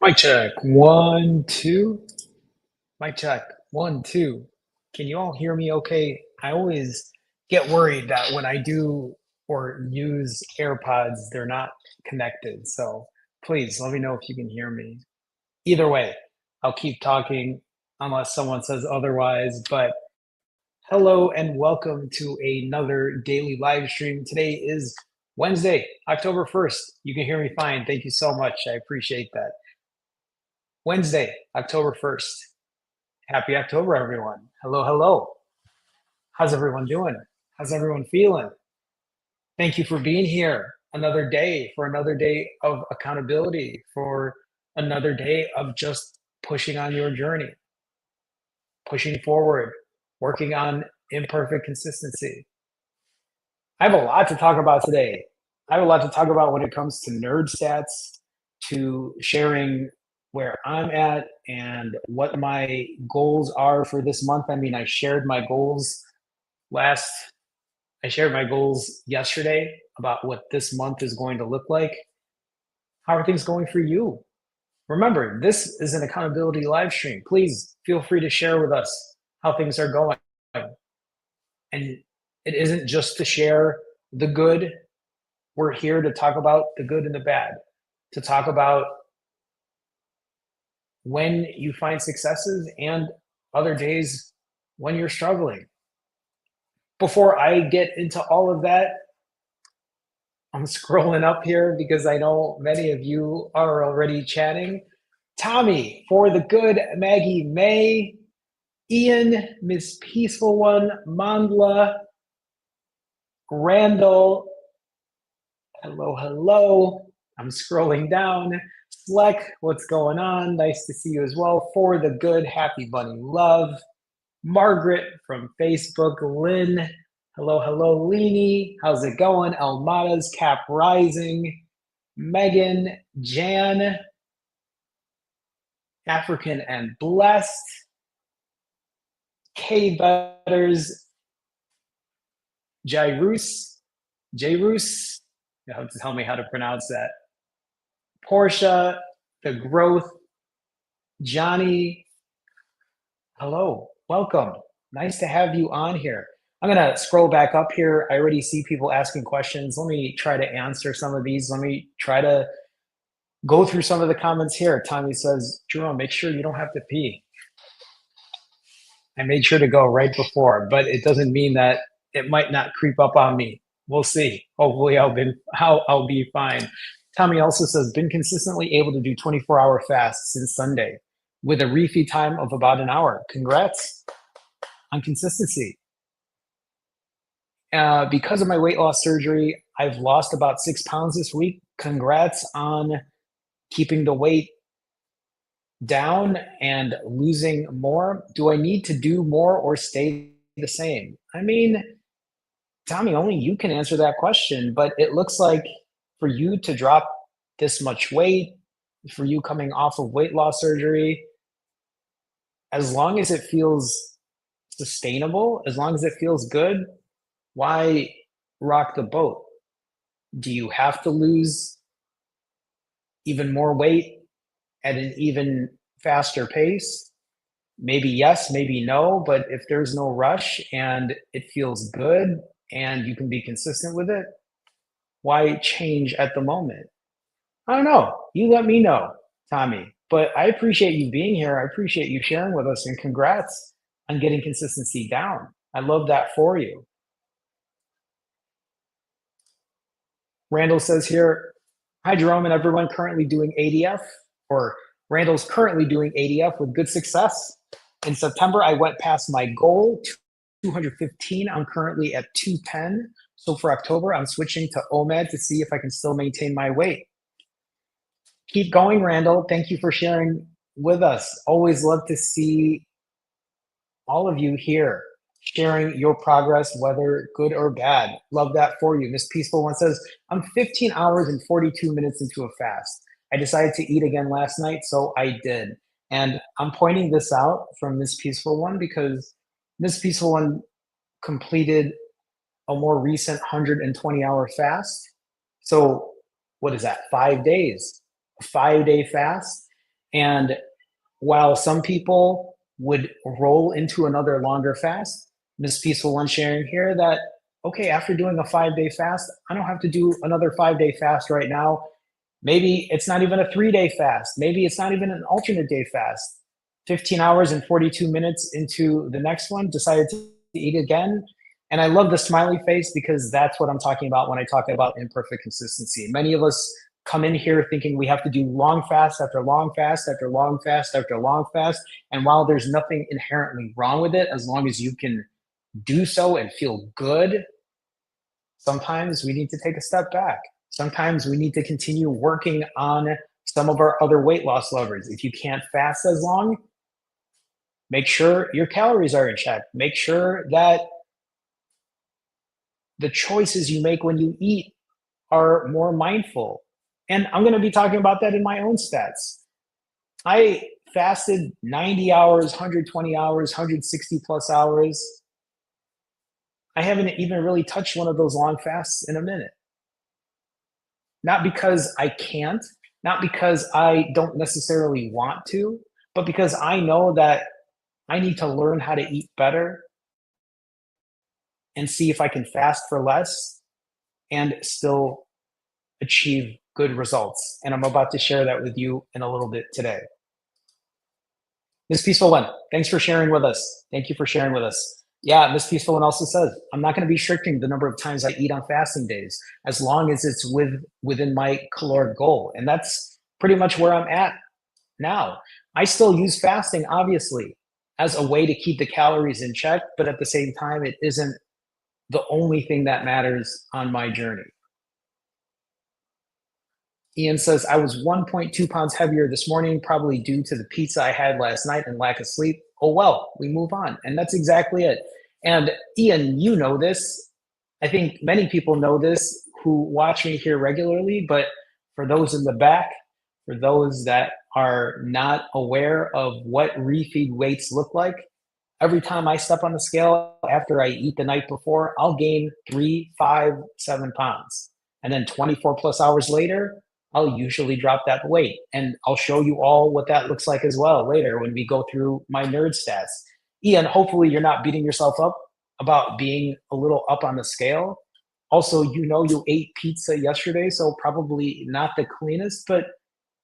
Mic check. One, two. Mic check. One, two. Can you all hear me okay? I always get worried that when I do or use AirPods, they're not connected. So please let me know if you can hear me. Either way, I'll keep talking unless someone says otherwise. But hello and welcome to another daily live stream. Today is Wednesday, October 1st. You can hear me fine. Thank you so much. I appreciate that. Wednesday, October 1st. Happy October, everyone. Hello, hello. How's everyone doing? How's everyone feeling? Thank you for being here. Another day for another day of accountability, for another day of just pushing on your journey, pushing forward, working on imperfect consistency. I have a lot to talk about today. I have a lot to talk about when it comes to nerd stats, to sharing where I'm at and what my goals are for this month. I mean, last I shared my goals yesterday about what this month is going to look like. How are things going for you? Remember, this is an accountability live stream. Please feel free to share with us how things are going. And it isn't just to share the good. We're here to talk about the good and the bad, to talk about when you find successes and other days when you're struggling. Before I get into all of that, I'm scrolling up here because I know many of you are already chatting. Tommy, for the good, Maggie May, Ian, Miss Peaceful One, Mandla, Randall, hello, hello. I'm scrolling down. Sleck, what's going on? Nice to see you as well. For the good, Happy Bunny Love. Margaret from Facebook. Lynn, hello, hello. Leanie, how's it going? Elmada's Cap Rising. Megan, Jan, African and Blessed. K Butters, Jairus, you have to tell me how to pronounce that. Portia, The Growth, Johnny, hello, welcome. Nice to have you on here. I'm gonna scroll back up here. I already see people asking questions. Let me try to answer some of these. Let me try to go through some of the comments here. Tommy says, Jerome, make sure you don't have to pee. I made sure to go right before, but it doesn't mean that it might not creep up on me. We'll see. Hopefully I'll be fine. Tommy also says, been consistently able to do 24-hour fasts since Sunday with a refeed time of about an hour. Congrats on consistency. Because of my weight loss surgery, I've lost about 6 pounds this week. Congrats on keeping the weight down and losing more. Do I need to do more or stay the same? I mean, Tommy, only you can answer that question, but it looks like for you to drop this much weight, for you coming off of weight loss surgery, as long as it feels sustainable, as long as it feels good, why rock the boat? Do you have to lose even more weight at an even faster pace? Maybe yes, maybe no, but if there's no rush and it feels good and you can be consistent with it, why change at the moment? I don't know. You let me know, Tommy. But I appreciate you being here. I appreciate you sharing with us and congrats on getting consistency down. I love that for you. Randall says here, hi, Jerome and everyone currently doing ADF, or Randall's currently doing ADF with good success. In September, I went past my goal, 215. I'm currently at 210. So for October, I'm switching to OMAD to see if I can still maintain my weight. Keep going, Randall. Thank you for sharing with us. Always love to see all of you here sharing your progress, whether good or bad. Love that for you. Miss Peaceful One says, I'm 15 hours and 42 minutes into a fast. I decided to eat again last night, so I did. And I'm pointing this out from Miss Peaceful One because Miss Peaceful One completed a more recent 120-hour fast. So what is that? 5 days, a 5-day fast. And while some people would roll into another longer fast, Miss Peaceful One sharing here that, okay, after doing a 5 day fast, I don't have to do another 5 day fast right now. Maybe it's not even a 3 day fast. Maybe it's not even an alternate day fast. 15 hours and 42 minutes into the next one, decided to eat again. And I love the smiley face because that's what I'm talking about when I talk about imperfect consistency. Many of us come in here thinking we have to do long fast after long fast after long fast after long fast. And while there's nothing inherently wrong with it, as long as you can do so and feel good, sometimes we need to take a step back. Sometimes we need to continue working on some of our other weight loss levers. If you can't fast as long, make sure your calories are in check. Make sure that the choices you make when you eat are more mindful. And I'm going to be talking about that in my own stats. I fasted 90 hours, 120 hours, 160 plus hours. I haven't even really touched one of those long fasts in a minute. Not because I can't, not because I don't necessarily want to, but because I know that I need to learn how to eat better and see if I can fast for less and still achieve good results. And I'm about to share that with you in a little bit today. Miss Peaceful One, thanks for sharing with us. Thank you for sharing with us. Yeah, Miss Peaceful One also says, I'm not going to be restricting the number of times I eat on fasting days, as long as it's within my caloric goal. And that's pretty much where I'm at now. I still use fasting, obviously, as a way to keep the calories in check, but at the same time, it isn't the only thing that matters on my journey. Ian says, I was 1.2 pounds heavier this morning, probably due to the pizza I had last night and lack of sleep. Oh, well, we move on. And that's exactly it. And Ian, you know this. I think many people know this who watch me here regularly, but for those in the back, for those that are not aware of what refeed weights look like, every time I step on the scale after I eat the night before, I'll gain 3, 5, 7 pounds. And then 24 plus hours later, I'll usually drop that weight. And I'll show you all what that looks like as well later when we go through my nerd stats. Ian, hopefully you're not beating yourself up about being a little up on the scale. Also, you know you ate pizza yesterday, so probably not the cleanest, but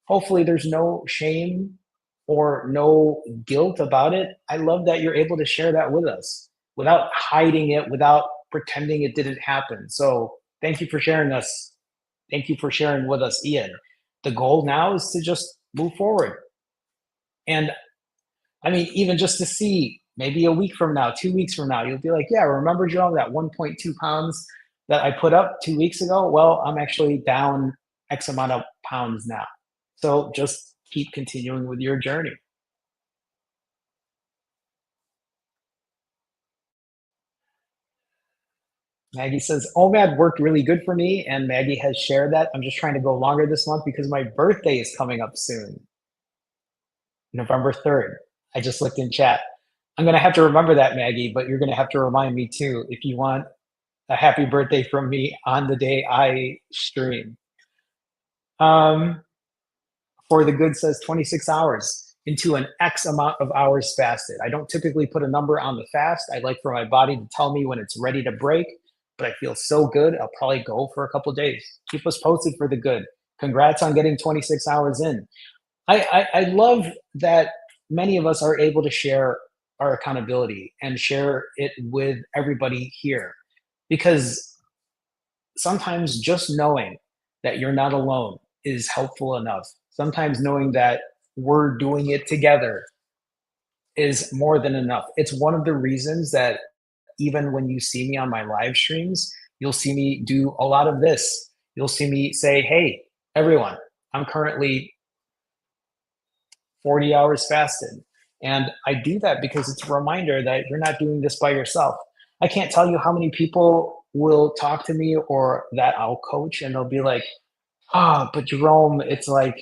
hopefully there's no shame or no guilt about it. I love that you're able to share that with us without hiding it, without pretending it didn't happen. So thank you for sharing us. Thank you for sharing with us, Ian. The goal now is to just move forward. And I mean, even just to see maybe a week from now, 2 weeks from now, you'll be like, yeah, remember, Joe, that 1.2 pounds that I put up 2 weeks ago? Well, I'm actually down X amount of pounds now. So just keep continuing with your journey. Maggie says, OMAD worked really good for me, and Maggie has shared that. I'm just trying to go longer this month because my birthday is coming up soon, November 3rd. I just looked in chat. I'm going to have to remember that, Maggie, but you're going to have to remind me too if you want a happy birthday from me on the day I stream. Um, for the good says 26 hours into an X amount of hours fasted. I don't typically put a number on the fast. I like for my body to tell me when it's ready to break, but I feel so good. I'll probably go for a couple days. Keep us posted for the good. Congrats on getting 26 hours in. I love that many of us are able to share our accountability and share it with everybody here because sometimes just knowing that you're not alone is helpful enough. Sometimes knowing that we're doing it together is more than enough. It's one of the reasons that even when you see me on my live streams, you'll see me do a lot of this. You'll see me say, hey, everyone, I'm currently 40 hours fasted. And I do that because it's a reminder that you're not doing this by yourself. I can't tell you how many people will talk to me or that I'll coach and they'll be like, but Jerome, it's like,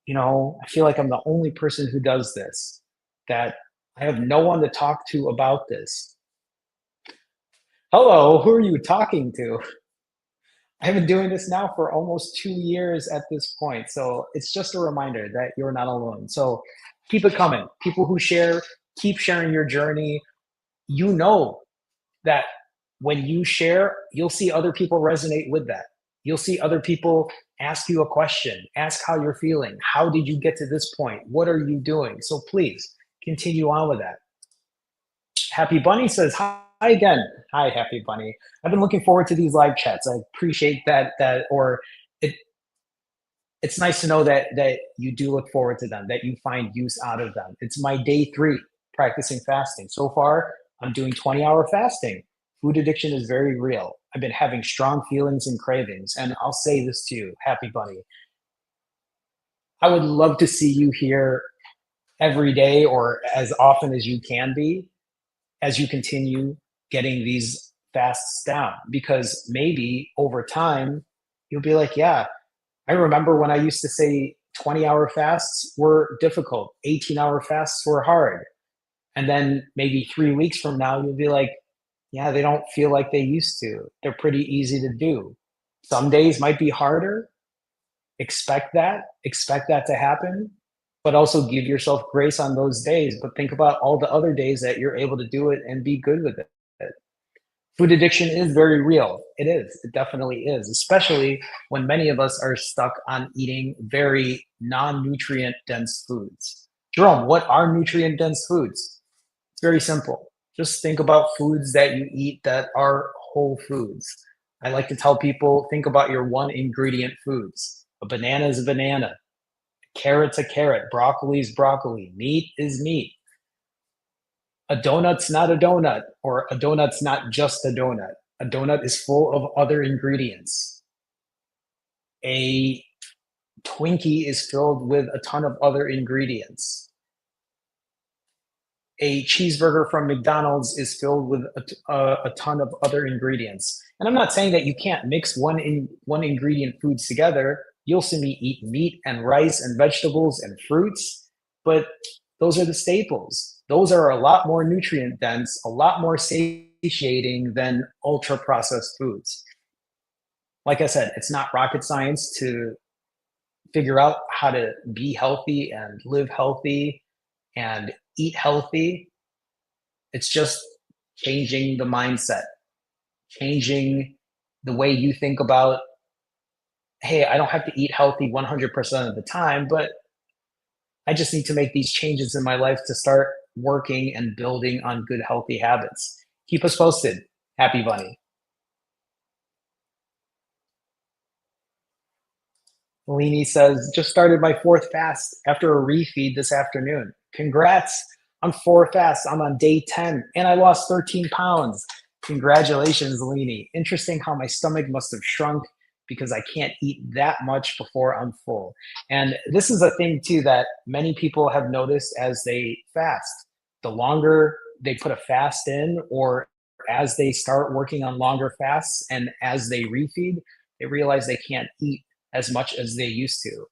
I feel like I'm the only person who does this, that I have no one to talk to about this. Hello, who are you talking to? I've been doing this now for almost 2 years at this point. So it's just a reminder that you're not alone. So keep it coming. People who share, keep sharing your journey. You know that when you share, you'll see other people resonate with that. You'll see other people ask you a question, ask how you're feeling. How did you get to this point? What are you doing? So please continue on with that. Happy Bunny says, hi again. Hi, Happy Bunny. I've been looking forward to these live chats. I appreciate or it, it's nice to know that you do look forward to them, that you find use out of them. It's my day 3 practicing fasting. So far, I'm doing 20-hour fasting. Food addiction is very real. I've been having strong feelings and cravings. And I'll say this to you, Happy Bunny. I would love to see you here every day or as often as you can be as you continue getting these fasts down, because maybe over time you'll be like, yeah, I remember when I used to say 20-hour fasts were difficult, 18-hour fasts were hard. And then maybe 3 weeks from now, you'll be like, yeah, they don't feel like they used to. They're pretty easy to do. Some days might be harder. Expect that to happen, but also give yourself grace on those days. But think about all the other days that you're able to do it and be good with it. Food addiction is very real. It is. It definitely is, especially when many of us are stuck on eating very non-nutrient dense foods. Jerome, what are nutrient dense foods? It's very simple. Just think about foods that you eat that are whole foods. I like to tell people, think about your one ingredient foods. A banana is a banana, carrot's a carrot, broccoli is broccoli, meat is meat. A donut's not a donut, or a donut's not just a donut. A donut is full of other ingredients. A Twinkie is filled with a ton of other ingredients. A cheeseburger from McDonald's is filled with a ton of other ingredients. And I'm not saying that you can't mix one ingredient foods together. You'll see me eat meat and rice and vegetables and fruits, but those are the staples. Those are a lot more nutrient dense, a lot more satiating than ultra processed foods. Like I said, it's not rocket science to figure out how to be healthy and live healthy and eat healthy. It's just changing the mindset, changing the way you think about, hey, I don't have to eat healthy 100% of the time, but I just need to make these changes in my life to start working and building on good, healthy habits. Keep us posted. Happy Bunny. Lainey says, just started my 4th fast after a refeed this afternoon. Congrats. I'm 4 fasts. I'm on day 10 and I lost 13 pounds. Congratulations, Lainey. Interesting how my stomach must have shrunk because I can't eat that much before I'm full. And this is a thing too that many people have noticed as they fast. The longer they put a fast in, or as they start working on longer fasts and as they refeed, they realize they can't eat as much as they used to.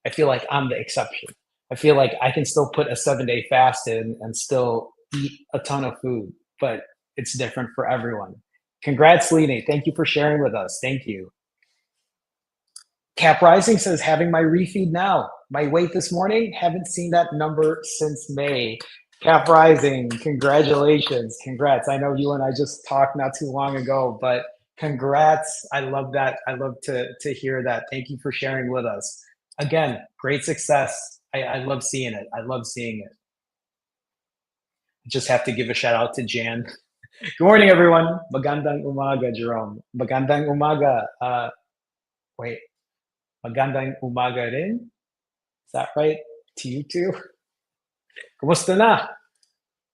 I feel like I'm the exception. I feel like I can still put a 7-day fast in and still eat a ton of food, but it's different for everyone. Congrats, Lene. Thank you for sharing with us. Thank you. Cap Rising says, having my refeed now. My weight this morning, haven't seen that number since May. Cap Rising, congratulations. Congrats. I know you and I just talked not too long ago, but congrats. I love that. I love to hear that. Thank you for sharing with us. Again, great success. I love seeing it. I love seeing it. Just have to give a shout out to Jan. Good morning, everyone. Magandang umaga, Jerome. Magandang umaga. Wait, magandang umaga rin? Is that right? To you too? Kumusta na?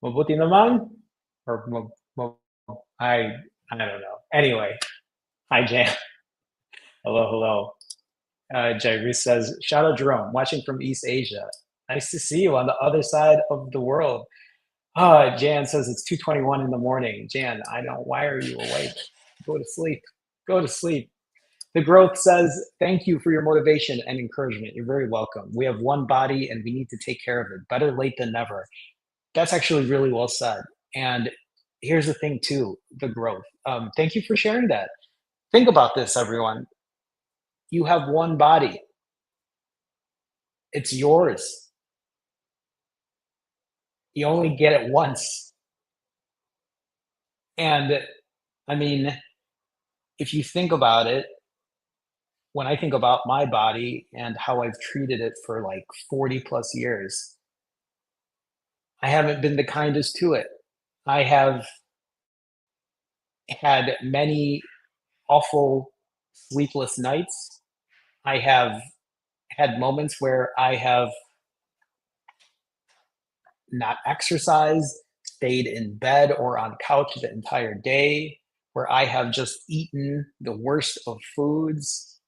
Mabuti naman? Or I don't know. Anyway, hi Jan. Hello, hello. Jairus says, shout out Jerome, watching from East Asia. Nice to see you on the other side of the world. Jan says it's 2:21 in the morning. Jan, I know. Why are you awake? Go to sleep. Go to sleep. The growth says, thank you for your motivation and encouragement. You're very welcome. We have one body and we need to take care of it. Better late than never. That's actually really well said. And here's the thing too, the growth. Thank you for sharing that. Think about this, everyone. You have one body. It's yours. You only get it once. And I mean, if you think about it, when I think about my body and how I've treated it for like 40 plus years, I haven't been the kindest to it. I have had many awful sleepless nights. I have had moments where I have not exercised, stayed in bed or on couch the entire day, where I have just eaten the worst of foods.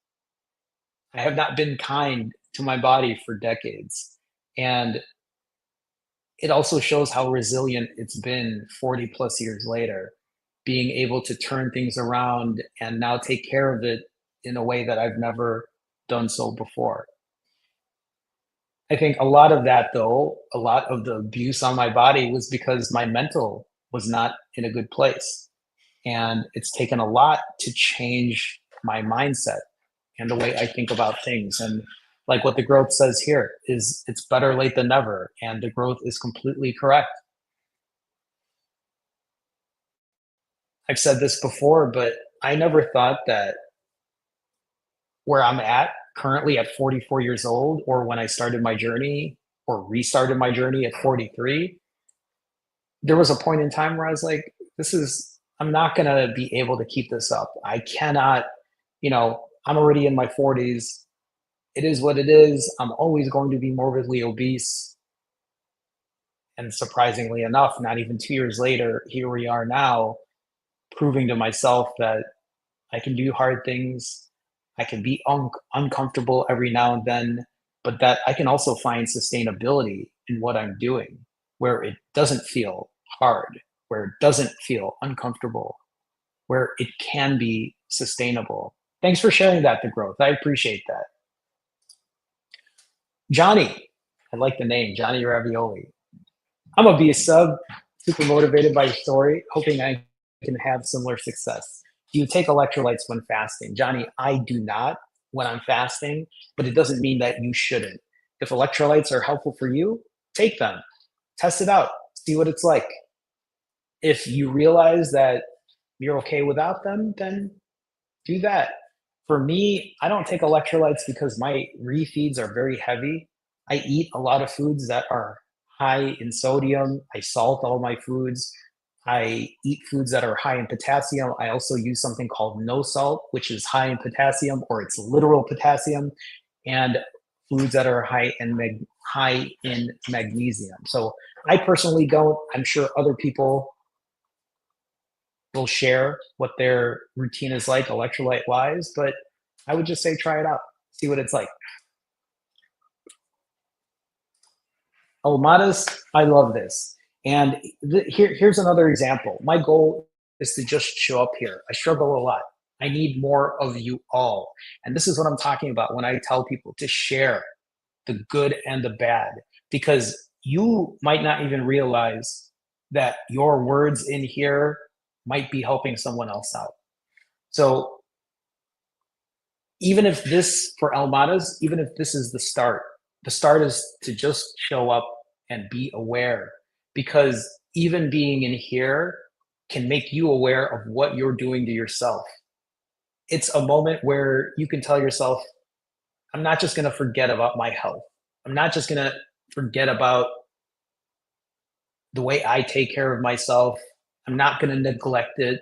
I have not been kind to my body for decades. And it also shows how resilient it's been 40 plus years later, being able to turn things around and now take care of it in a way that I've never done so before. I think a lot of that, though, a lot of the abuse on my body was because my mental was not in a good place. And it's taken a lot to change my mindset and the way I think about things. And like what the growth says here is it's better late than never. And the growth is completely correct. I've said this before, but I never thought that where I'm at currently at 44 years old, or when I started my journey or restarted my journey at 43, there was a point in time where I was like, I'm not going to be able to keep this up. I cannot, I'm already in my 40s. It is what it is. I'm always going to be morbidly obese. And surprisingly enough, not even 2 years later, here we are now, proving to myself that I can do hard things. I can be uncomfortable every now and then, but that I can also find sustainability in what I'm doing, where it doesn't feel hard, where it doesn't feel uncomfortable, where it can be sustainable. Thanks for sharing that, The Growth. I appreciate that. Johnny, I like the name, Johnny Ravioli. I'm a B sub, super motivated by your story, hoping I can have similar success. Do you take electrolytes when fasting? Johnny, I do not when I'm fasting, but it doesn't mean that you shouldn't. If electrolytes are helpful for you, take them, test it out, see what it's like. If you realize that you're okay without them, then do that. For me, I don't take electrolytes because my refeeds are very heavy. I eat a lot of foods that are high in sodium. I salt all my foods. I eat foods that are high in potassium. I also use something called no salt, which is high in potassium, or it's literal potassium, and foods that are high in magnesium. So I personally don't. I'm sure other people will share what their routine is like electrolyte wise, but I would just say try it out, see what it's like. Almadas, I love this. And here's another example. My goal is to just show up here. I struggle a lot. I need more of you all. And this is what I'm talking about when I tell people to share the good and the bad, because you might not even realize that your words in here might be helping someone else out. So even if this for Almadas, even if this is the start is to just show up and be aware, because even being in here can make you aware of what you're doing to yourself. It's a moment where you can tell yourself, I'm not just going to forget about my health. I'm not just going to forget about the way I take care of myself. I'm not going to neglect it.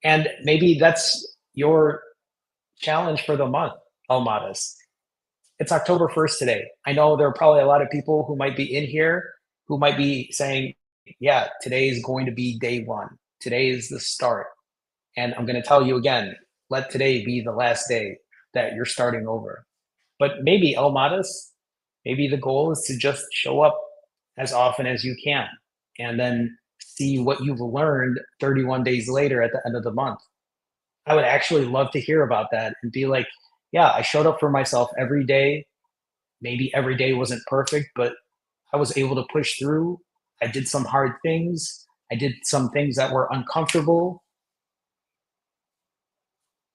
And maybe that's your challenge for the month, Almadas. It's October 1st today. I know there are probably a lot of people who might be in here who might be saying, yeah, today is going to be day one. Today is the start. And I'm going to tell you again, let today be the last day that you're starting over. But maybe, Almadas, maybe the goal is to just show up as often as you can and then see what you've learned 31 days later at the end of the month. I would actually love to hear about that and be like, yeah, I showed up for myself every day. Maybe every day wasn't perfect, but I was able to push through. I did some hard things. I did some things that were uncomfortable,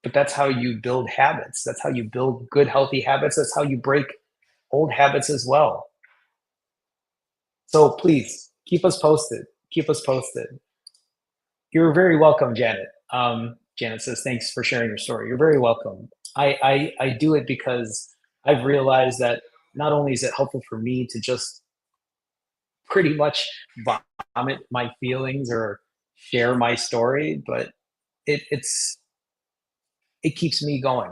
but that's how you build habits. That's how you build good, healthy habits. That's how you break old habits as well. So please keep us posted. Keep us posted. You're very welcome, Janet. Janet says, thanks for sharing your story. You're very welcome. I do it because I've realized that not only is it helpful for me to just pretty much vomit my feelings or share my story, but it's it keeps me going.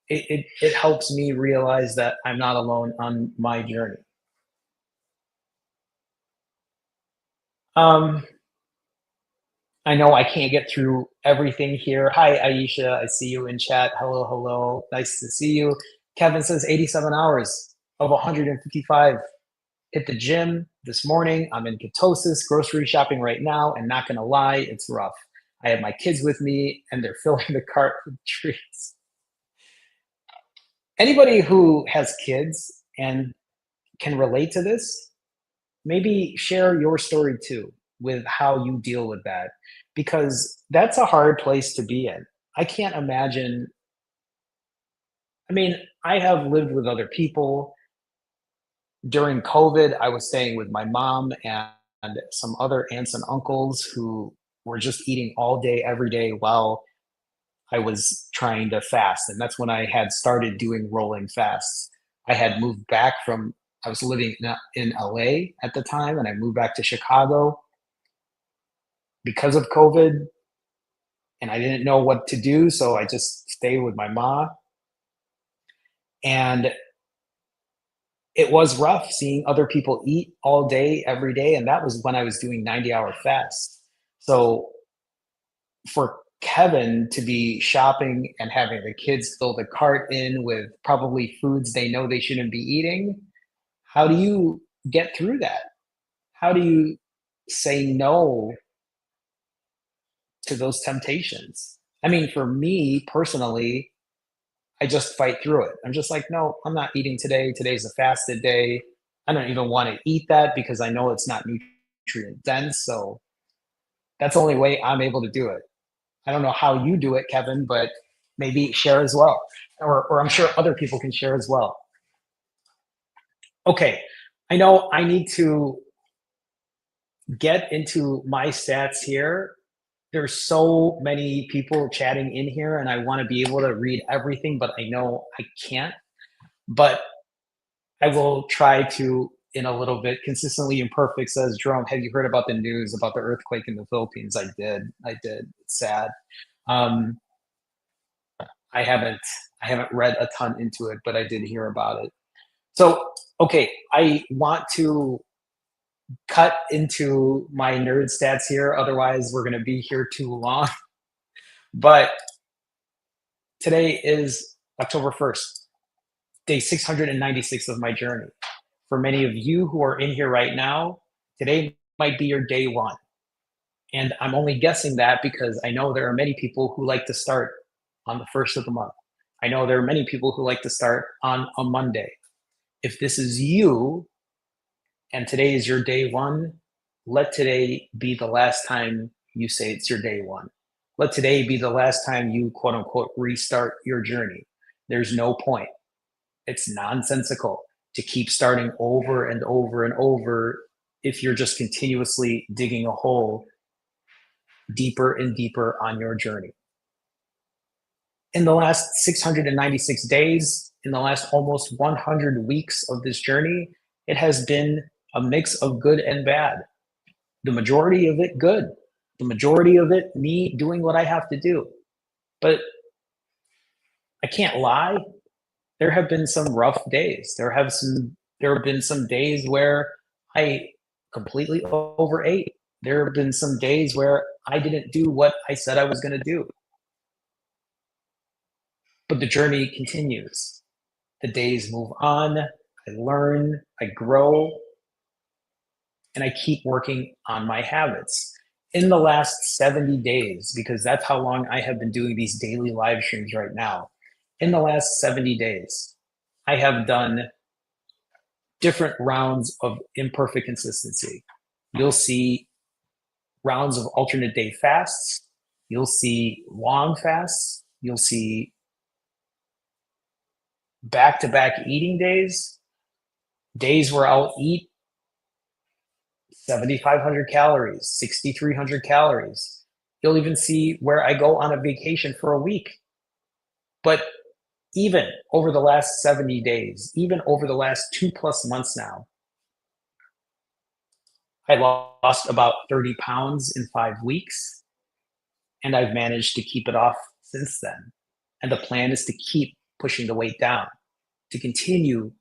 It helps me realize that I'm not alone on my journey. Um, I know I can't get through everything here. Hi, Aisha. I see you in chat. Hello, hello. Nice to see you. Kevin says 87 hours of 155. Hit the gym this morning. I'm in ketosis, grocery shopping right now, and not gonna lie, it's rough. I have my kids with me, and they're filling the cart with treats. Anybody who has kids and can relate to this, maybe share your story too with how you deal with that, because that's a hard place to be in. I can't imagine. I mean, I have lived with other people. During COVID, I was staying with my mom and some other aunts and uncles who were just eating all day, every day while I was trying to fast. And that's when I had started doing rolling fasts. I had moved back from, I was living in LA at the time, and I moved back to Chicago because of COVID, and I didn't know what to do. So I just stayed with my mom. And it was rough seeing other people eat all day, every day. And that was when I was doing 90-hour fasts. So for Kevin to be shopping and having the kids fill the cart in with probably foods they know they shouldn't be eating, how do you get through that? How do you say no to those temptations? I mean, for me personally, I just fight through it. I'm just like, no, I'm not eating today. Today's a fasted day. I don't even want to eat that because I know it's not nutrient dense. So that's the only way I'm able to do it. I don't know how you do it, Kevin, but maybe share as well. Or I'm sure other people can share as well. Okay, I know I need to get into my stats here. There's so many people chatting in here, and I want to be able to read everything, but I know I can't. But I will try to in a little bit. Consistently imperfect says, Jerome, have you heard about the news about the earthquake in the Philippines? I did. I did. It's sad. Um, I haven't I haven't read a ton into it, but I did hear about it. So, okay, I want to cut into my nerd stats here. Otherwise, we're going to be here too long. But today is October 1st, day 696 of my journey. For many of you who are in here right now, today might be your day one. And I'm only guessing that because I know there are many people who like to start on the first of the month. I know there are many people who like to start on a Monday. If this is you and today is your day one, let today be the last time you say it's your day one. Let today be the last time you quote unquote restart your journey. There's no point. It's nonsensical to keep starting over and over and over if you're just continuously digging a hole deeper and deeper on your journey. In the last 696 days, in the last almost 100 weeks of this journey, it has been a mix of good and bad. The majority of it good. The majority of it me doing what I have to do. But I can't lie. There have been some rough days. There have been some days where I completely overate. There have been some days where I didn't do what I said I was going to do. But the journey continues. The days move on. I learn, I grow, and I keep working on my habits. In the last 70 days, because that's how long I have been doing these daily live streams right now, in the last 70 days, I have done different rounds of imperfect consistency. You'll see rounds of alternate day fasts. You'll see long fasts. You'll see back-to-back eating days, days where I'll eat 7,500 calories, 6,300 calories. You'll even see where I go on a vacation for a week. But even over the last 70 days, even over the last 2+ months now, I lost about 30 pounds in 5 weeks, and I've managed to keep it off since then. And the plan is to keep pushing the weight down, to continue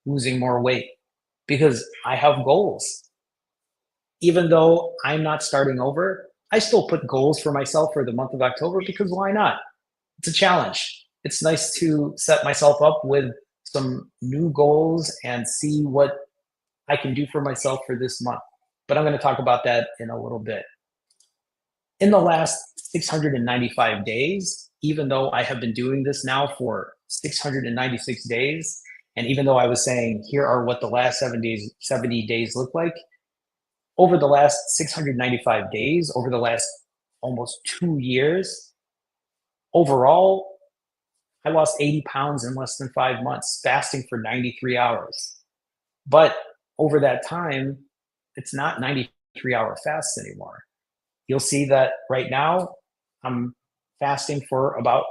losing more weight, because I have goals. Even though I'm not starting over, I still put goals for myself for the month of October, because why not? It's a challenge. It's nice to set myself up with some new goals and see what I can do for myself for this month. But I'm going to talk about that in a little bit. In the last 695 days, even though I have been doing this now for 696 days, and even though I was saying, here are what the last 70 days look like, over the last 695 days, over the last almost 2 years, overall, I lost 80 pounds in less than 5 months, fasting for 93 hours. But over that time, it's not 93-hour fasts anymore. You'll see that right now, I'm fasting for about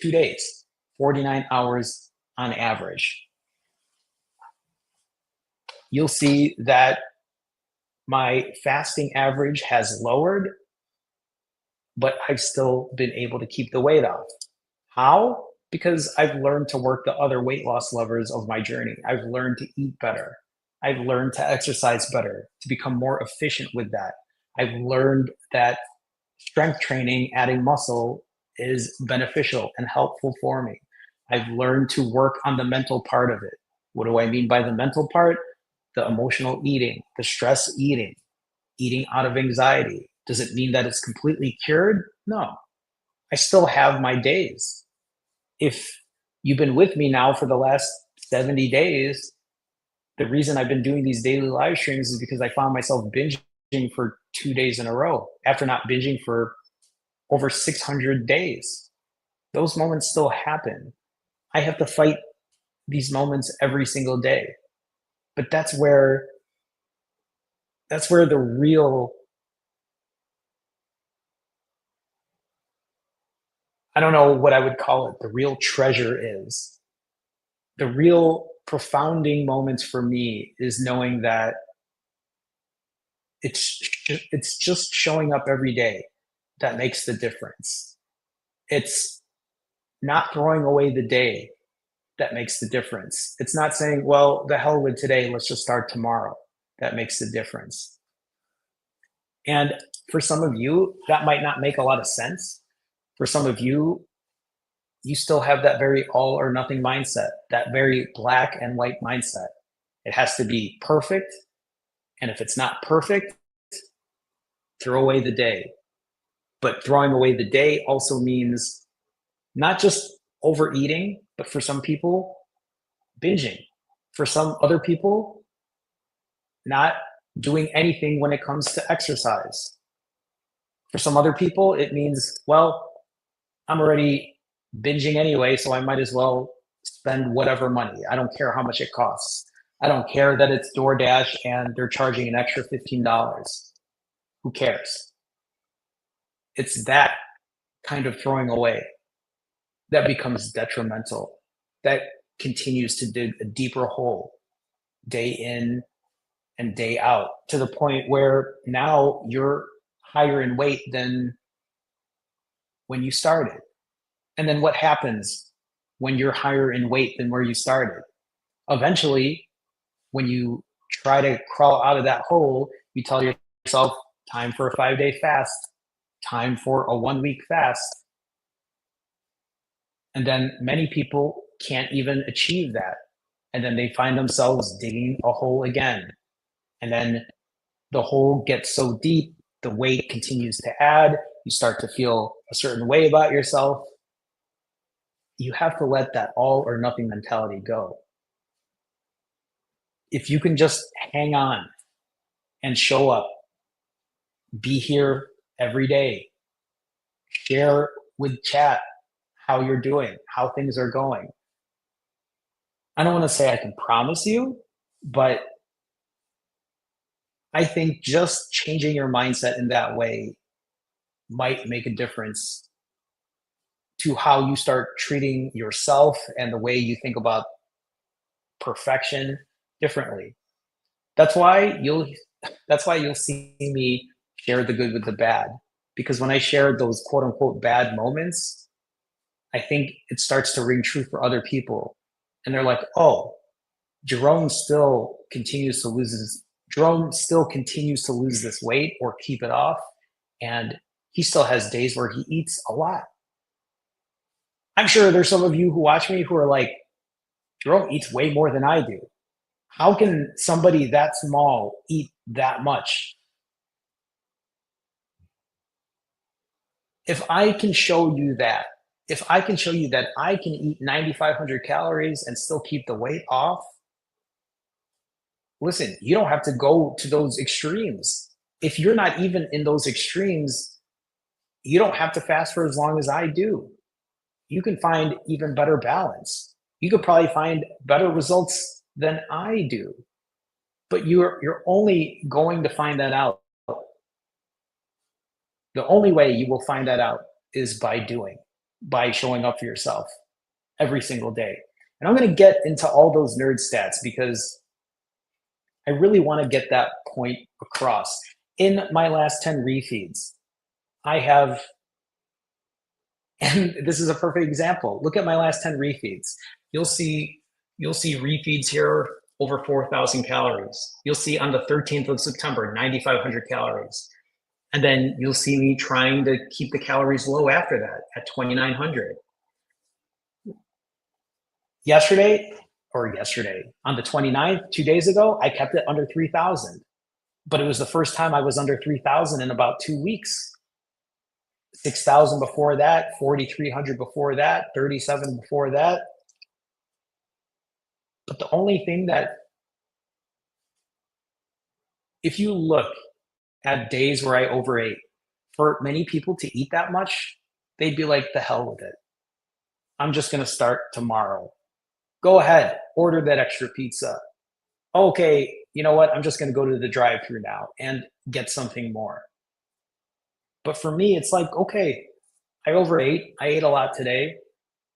2 days, 49 hours on average. You'll see that my fasting average has lowered, but I've still been able to keep the weight off. How? Because I've learned to work the other weight loss levers of my journey. I've learned to eat better. I've learned to exercise better, to become more efficient with that. I've learned that strength training, adding muscle, is beneficial and helpful for me. I've learned to work on the mental part of it. What do I mean by the mental part? The emotional eating, the stress eating, eating out of anxiety. Does it mean that it's completely cured? No. I still have my days. If you've been with me now for the last 70 days, the reason I've been doing these daily live streams is because I found myself binging for 2 days in a row after not binging for over 600 days. Those moments still happen. I have to fight these moments every single day. But that's where the real, I don't know what I would call it, the real treasure is. The real profounding moments for me is knowing that it's just showing up every day that makes the difference. It's not throwing away the day that makes the difference. It's not saying, well, the hell with today, let's just start tomorrow. That makes the difference. And for some of you, that might not make a lot of sense. For some of you, you still have that very all or nothing mindset, that very black and white mindset. It has to be perfect. And if it's not perfect, throw away the day. But throwing away the day also means not just overeating, but for some people, binging. For some other people, not doing anything when it comes to exercise. For some other people, it means, well, I'm already binging anyway, so I might as well spend whatever money. I don't care how much it costs. I don't care that it's DoorDash and they're charging an extra $15. Who cares? It's that kind of throwing away that becomes detrimental, that continues to dig a deeper hole day in and day out, to the point where now you're higher in weight than when you started. And then what happens when you're higher in weight than where you started? Eventually, when you try to crawl out of that hole, you tell yourself, time for a 5-day fast, time for a 1-week fast. And then many people can't even achieve that. And then they find themselves digging a hole again. And then the hole gets so deep, the weight continues to add. You start to feel a certain way about yourself. You have to let that all or nothing mentality go. If you can just hang on and show up Be here every day. Share with chat how you're doing, how things are going. I don't want to say I can promise you, but I think just changing your mindset in that way might make a difference to how you start treating yourself and the way you think about perfection differently. That's why you'll that's why you'll see me share the good with the bad. Because when I share those quote unquote bad moments, I think it starts to ring true for other people. And they're like, oh, Jerome still continues to lose this weight or keep it off. And he still has days where he eats a lot. I'm sure there's some of you who watch me who are like, Jerome eats way more than I do. How can somebody that small eat that much? If I can show you that, if I can show you that I can eat 9,500 calories and still keep the weight off, listen, you don't have to go to those extremes. If you're not even in those extremes, you don't have to fast for as long as I do. You can find even better balance. You could probably find better results than I do. But you're only going to find that out. The only way you will find that out is by doing, by showing up for yourself every single day. And I'm going to get into all those nerd stats because I really want to get that point across. In my last 10 refeeds, I have, and this is a perfect example. Look at my last 10 refeeds. You'll see refeeds here over 4,000 calories. You'll see on the 13th of September, 9,500 calories. And then you'll see me trying to keep the calories low after that at 2,900. Yesterday, on the 29th, 2 days ago, I kept it under 3,000. But it was the first time I was under 3,000 in about 2 weeks. 6,000 before that, 4,300 before that, 37 before that. But the only thing that, if you look at days where I overate, for many people to eat that much, they'd be like, the hell with it. I'm just going to start tomorrow. Go ahead, order that extra pizza. Okay, you know what? I'm just going to go to the drive through now and get something more. But for me, it's like, okay, I overate. I ate a lot today,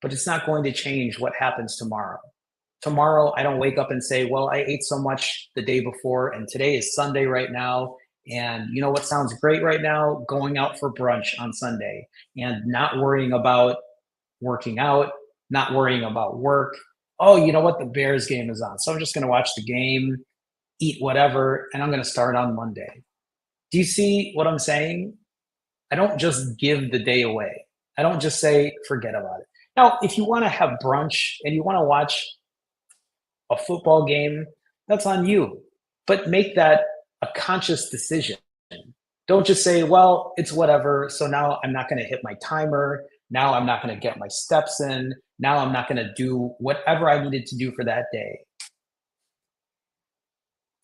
but it's not going to change what happens tomorrow. Tomorrow, I don't wake up and say, well, I ate so much the day before, and today is Sunday right now. And you know what sounds great right now? Going out for brunch on Sunday and not worrying about working out, not worrying about work. Oh, you know what? The Bears game is on. So I'm just going to watch the game, eat whatever, and I'm going to start on Monday. Do you see what I'm saying? I don't just give the day away. I don't just say, forget about it. Now, if you want to have brunch and you want to watch a football game, that's on you. But make that a conscious decision. Don't just say, well, it's whatever. So now I'm not going to hit my timer. Now I'm not going to get my steps in. Now I'm not going to do whatever I needed to do for that day.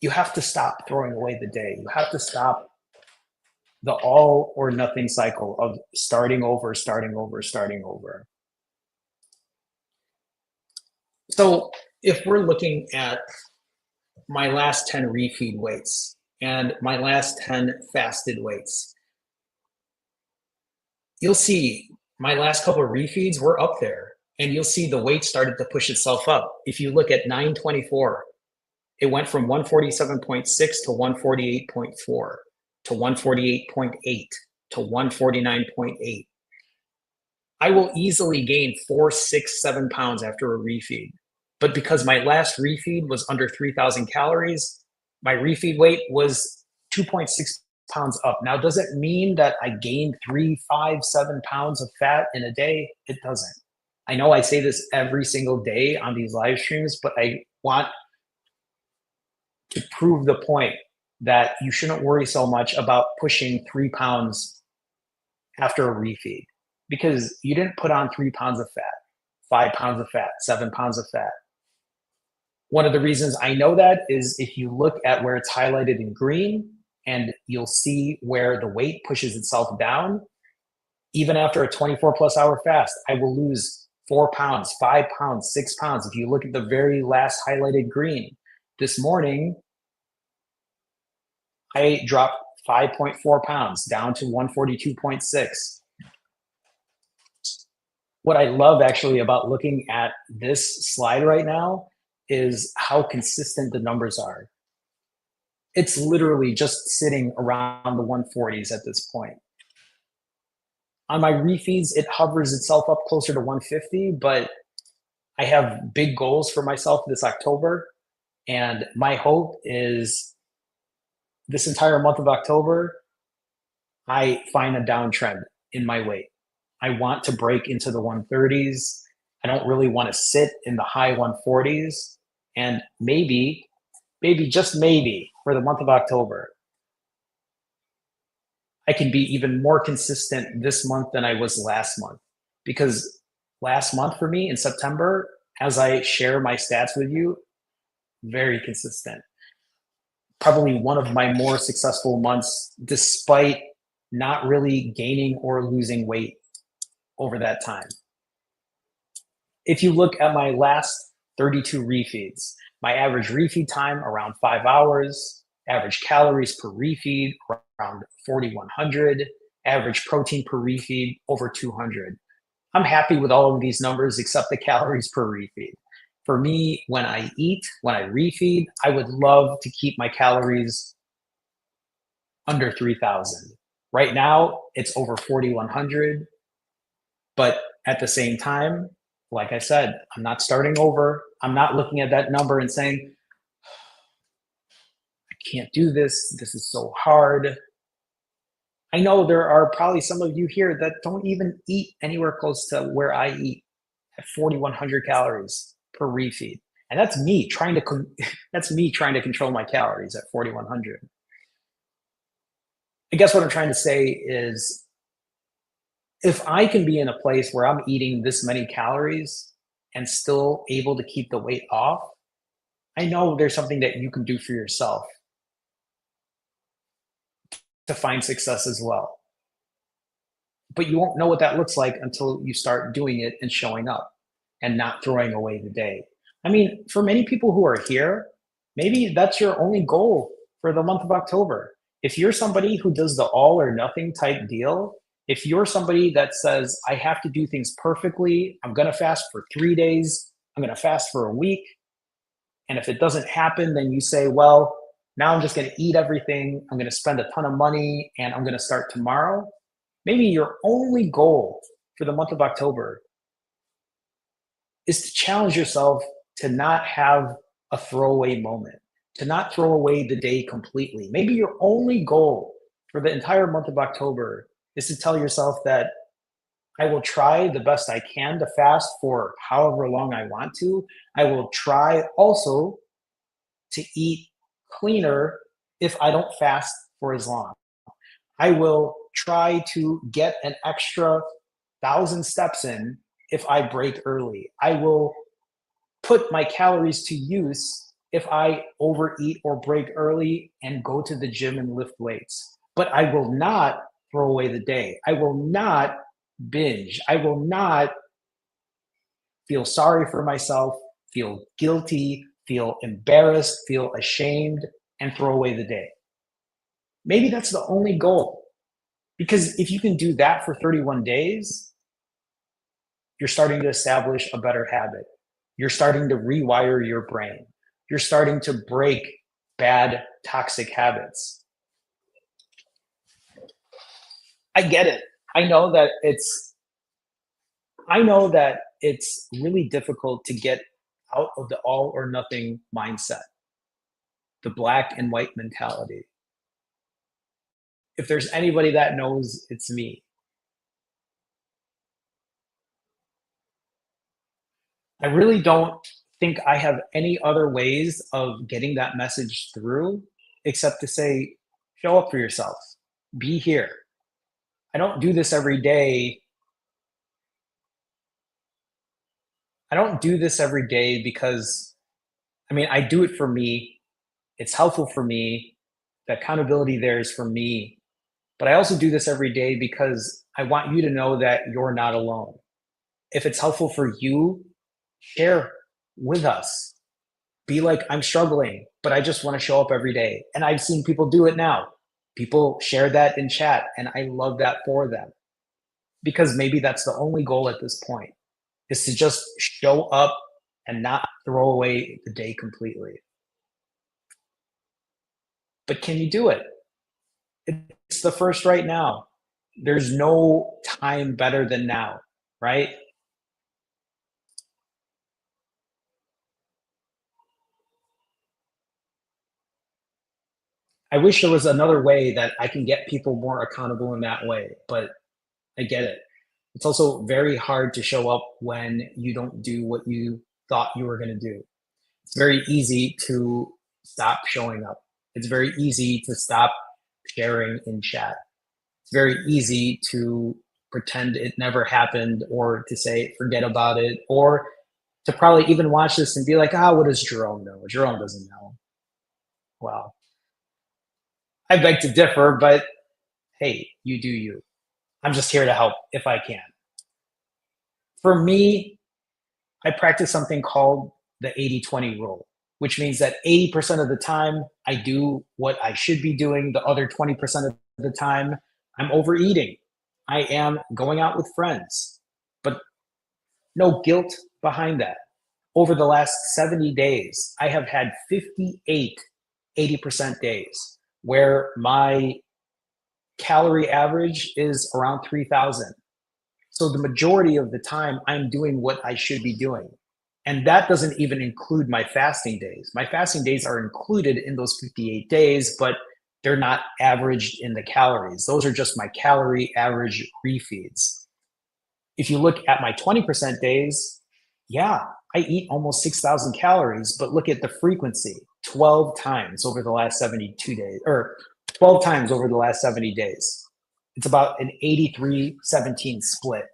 You have to stop throwing away the day. You have to stop the all or nothing cycle of starting over, starting over, starting over. So if we're looking at my last 10 refeed weights and my last 10 fasted weights, you'll see my last couple of refeeds were up there, and you'll see the weight started to push itself up. If you look at 924, it went from 147.6 to 148.4 to 148.8 to 149.8. I will easily gain 4, 6, 7 pounds after a refeed. But because my last refeed was under 3,000 calories, my refeed weight was 2.6 pounds up. Now, does it mean that I gained 3, 5, 7 pounds of fat in a day? It doesn't. I know I say this every single day on these live streams, but I want to prove the point that you shouldn't worry so much about pushing 3 pounds after a refeed, because you didn't put on 3 pounds of fat, 5 pounds of fat, 7 pounds of fat. One of the reasons I know that is if you look at where it's highlighted in green and you'll see where the weight pushes itself down. Even after a 24 plus hour fast, I will lose 4 pounds, 5 pounds, 6 pounds. If you look at the very last highlighted green, this morning, I dropped 5.4 pounds down to 142.6. What I love actually about looking at this slide right now is how consistent the numbers are. It's literally just sitting around the 140s at this point. On my refeeds, it hovers itself up closer to 150, but I have big goals for myself this October. And my hope is this entire month of October, I find a downtrend in my weight. I want to break into the 130s. I don't really want to sit in the high 140s. And maybe, just maybe, for the month of October, I can be even more consistent this month than I was last month. Because last month for me in September, as I share my stats with you, very consistent. Probably one of my more successful months, despite not really gaining or losing weight over that time. If you look at my last 32 refeeds, my average refeed time around 5 hours, average calories per refeed around 4,100, average protein per refeed over 200. I'm happy with all of these numbers except the calories per refeed. For me, when I eat, when I refeed, I would love to keep my calories under 3,000. Right now, it's over 4,100. But at the same time, like I said, I'm not starting over. I'm not looking at that number and saying, I can't do this. This is so hard. I know there are probably some of you here that don't even eat anywhere close to where I eat at 4,100 calories per refeed. And that's me trying to control my calories at 4,100. I guess what I'm trying to say is if I can be in a place where I'm eating this many calories and still able to keep the weight off, I know there's something that you can do for yourself to find success as well. But you won't know what that looks like until you start doing it and showing up and not throwing away the day. I mean, for many people who are here, maybe that's your only goal for the month of October. If you're somebody who does the all or nothing type deal, if you're somebody that says, I have to do things perfectly, I'm going to fast for 3 days, I'm going to fast for a week. And if it doesn't happen, then you say, well, now I'm just going to eat everything. I'm going to spend a ton of money and I'm going to start tomorrow. Maybe your only goal for the month of October is to challenge yourself to not have a throwaway moment, to not throw away the day completely. Maybe your only goal for the entire month of October is to tell yourself that I will try the best I can to fast for however long I want to. I will try also to eat cleaner if I don't fast for as long. I will try to get an extra 1,000 steps in if I break early. I will put my calories to use if I overeat or break early and go to the gym and lift weights. But I will not throw away the day. I will not binge. I will not feel sorry for myself, feel guilty, feel embarrassed, feel ashamed, and throw away the day. Maybe that's the only goal. Because if you can do that for 31 days, you're starting to establish a better habit. You're starting to rewire your brain. You're starting to break bad, toxic habits. I get it. I know that it's really difficult to get out of the all or nothing mindset, the black and white mentality. If there's anybody that knows, it's me. I really don't think I have any other ways of getting that message through except to say, show up for yourself, be here. I don't do this every day. I don't do this every day because, I mean, I do it for me. It's helpful for me. The accountability there is for me, but I also do this every day because I want you to know that you're not alone. If it's helpful for you, share with us. Be like, I'm struggling, but I just want to show up every day. And I've seen people do it now. People share that in chat, and I love that for them because maybe that's the only goal at this point is to just show up and not throw away the day completely. But can you do it? It's the first right now. There's no time better than now, right? I wish there was another way that I can get people more accountable in that way, but I get it. It's also very hard to show up when you don't do what you thought you were going to do. It's very easy to stop showing up. It's very easy to stop sharing in chat. It's very easy to pretend it never happened or to say forget about it or to probably even watch this and be like, ah, what does Jerome know? Jerome doesn't know. Well, I beg to differ, but hey, you do you. I'm just here to help if I can. For me, I practice something called the 80-20 rule, which means that 80% of the time I do what I should be doing. The other 20% of the time I'm overeating. I am going out with friends, but no guilt behind that. Over the last 70 days, I have had 58 80% days where my calorie average is around 3,000. So the majority of the time, I'm doing what I should be doing. And that doesn't even include my fasting days. My fasting days are included in those 58 days, but they're not averaged in the calories. Those are just my calorie average refeeds. If you look at my 20% days, yeah, I eat almost 6,000 calories, but look at the frequency 12 times over the last 72 days, or 12 times over the last 70 days. It's about an 83-17 split.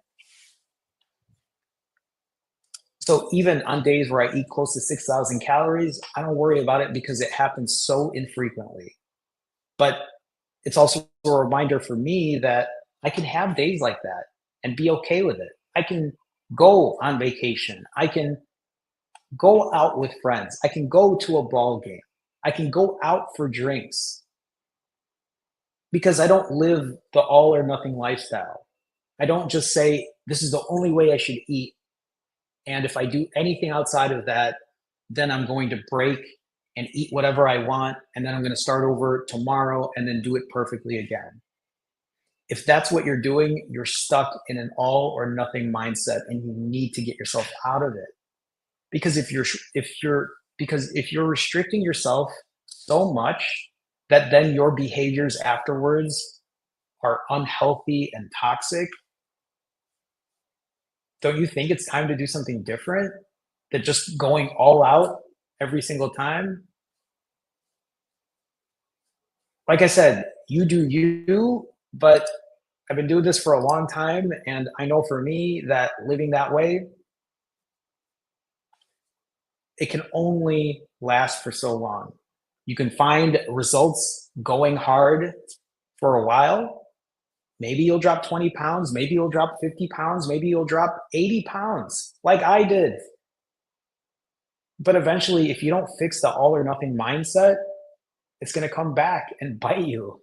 So even on days where I eat close to 6,000 calories, I don't worry about it because it happens so infrequently. But it's also a reminder for me that I can have days like that and be okay with it. I can go on vacation. I can go out with friends. I can go to a ball game. I can go out for drinks because I don't live the all or nothing lifestyle. I don't just say, this is the only way I should eat. And if I do anything outside of that, then I'm going to break and eat whatever I want. And then I'm going to start over tomorrow and then do it perfectly again. If that's what you're doing, you're stuck in an all or nothing mindset and you need to get yourself out of it. Because if you're restricting yourself so much that then your behaviors afterwards are unhealthy and toxic, don't you think it's time to do something different than just going all out every single time? Like I said, you do you, but I've been doing this for a long time, and I know for me that living that way, it can only last for so long. You can find results going hard for a while. Maybe you'll drop 20 pounds, maybe you'll drop 50 pounds, maybe you'll drop 80 pounds, like I did. But eventually, if you don't fix the all or nothing mindset, it's going to come back and bite you.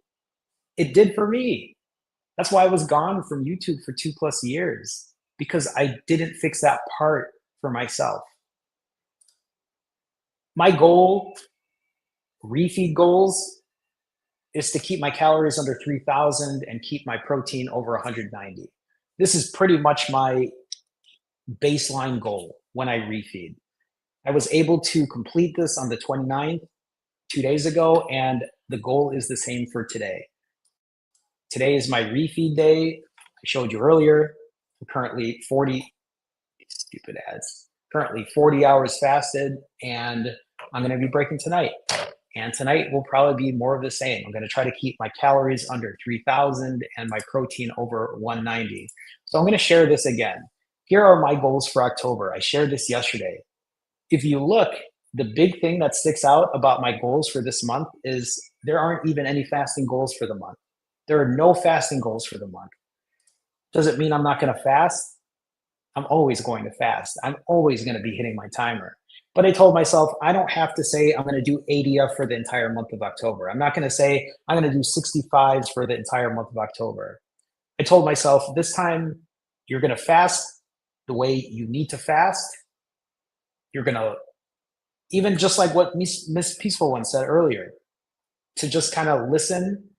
It did for me. That's why I was gone from YouTube for 2+ years because I didn't fix that part for myself. My goal, refeed goals, is to keep my calories under 3,000 and keep my protein over 190. This is pretty much my baseline goal when I refeed. I was able to complete this on the 29th, 2 days ago, and the goal is the same for today. Today is my refeed day. I showed you earlier. I'm currently 40, stupid ads, currently 40 hours fasted, and I'm going to be breaking tonight. And tonight will probably be more of the same. I'm going to try to keep my calories under 3,000 and my protein over 190. So I'm going to share this again. Here are my goals for October. I shared this yesterday. If you look, the big thing that sticks out about my goals for this month is there aren't even any fasting goals for the month. There are no fasting goals for the month. Does it mean I'm not going to fast? I'm always going to fast. I'm always going to be hitting my timer. But I told myself, I don't have to say I'm going to do ADF for the entire month of October. I'm not going to say I'm going to do 65s for the entire month of October. I told myself this time you're going to fast the way you need to fast. You're going to, even just like what Miss Peaceful One said earlier, to just kind of listen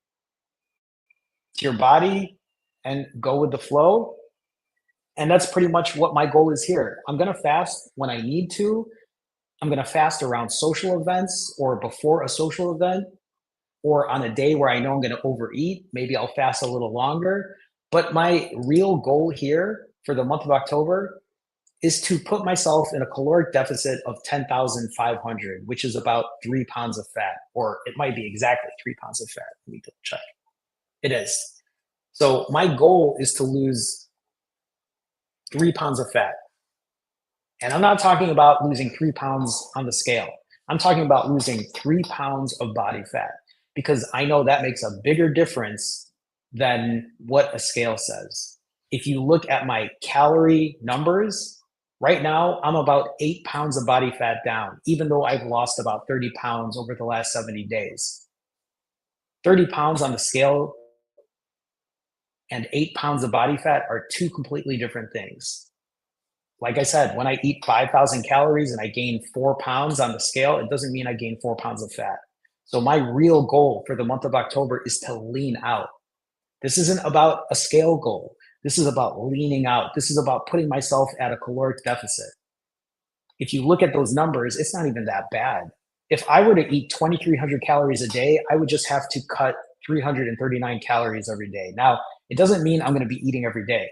to your body and go with the flow. And that's pretty much what my goal is here. I'm going to fast when I need to. I'm going to fast around social events or before a social event or on a day where I know I'm going to overeat. Maybe I'll fast a little longer. But my real goal here for the month of October is to put myself in a caloric deficit of 10,500, which is about 3 pounds of fat, or it might be exactly 3 pounds of fat. Let me check. It is. So my goal is to lose 3 pounds of fat. And I'm not talking about losing 3 pounds on the scale. I'm talking about losing 3 pounds of body fat, because I know that makes a bigger difference than what a scale says. If you look at my calorie numbers, right now I'm about 8 pounds of body fat down, even though I've lost about 30 pounds over the last 70 days. 30 pounds on the scale and 8 pounds of body fat are two completely different things. Like I said, when I eat 5,000 calories and I gain 4 pounds on the scale, it doesn't mean I gain 4 pounds of fat. So my real goal for the month of October is to lean out. This isn't about a scale goal. This is about leaning out. This is about putting myself at a caloric deficit. If you look at those numbers, it's not even that bad. If I were to eat 2,300 calories a day, I would just have to cut 339 calories every day. Now, it doesn't mean I'm going to be eating every day,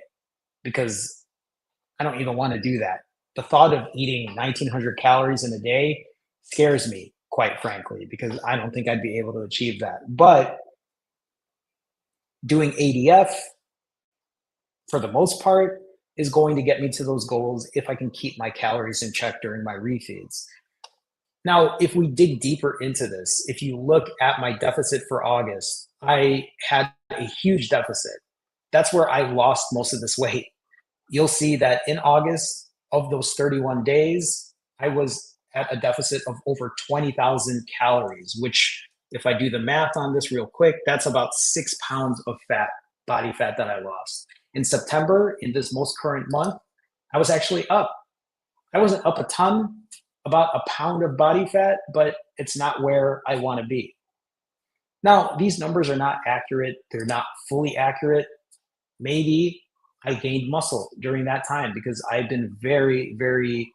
because I don't even want to do that. The thought of eating 1,900 calories in a day scares me, quite frankly, because I don't think I'd be able to achieve that. But doing ADF, for the most part, is going to get me to those goals if I can keep my calories in check during my refeeds. Now, if we dig deeper into this, if you look at my deficit for August, I had a huge deficit. That's where I lost most of this weight. You'll see that in August, of those 31 days, I was at a deficit of over 20,000 calories, which, if I do the math on this real quick, that's about 6 pounds of fat, body fat, that I lost. In September, in this most current month, I was actually up. I wasn't up a ton, about a pound of body fat, but it's not where I want to be. Now, these numbers are not accurate. They're not fully accurate. Maybe I gained muscle during that time because I've been very, very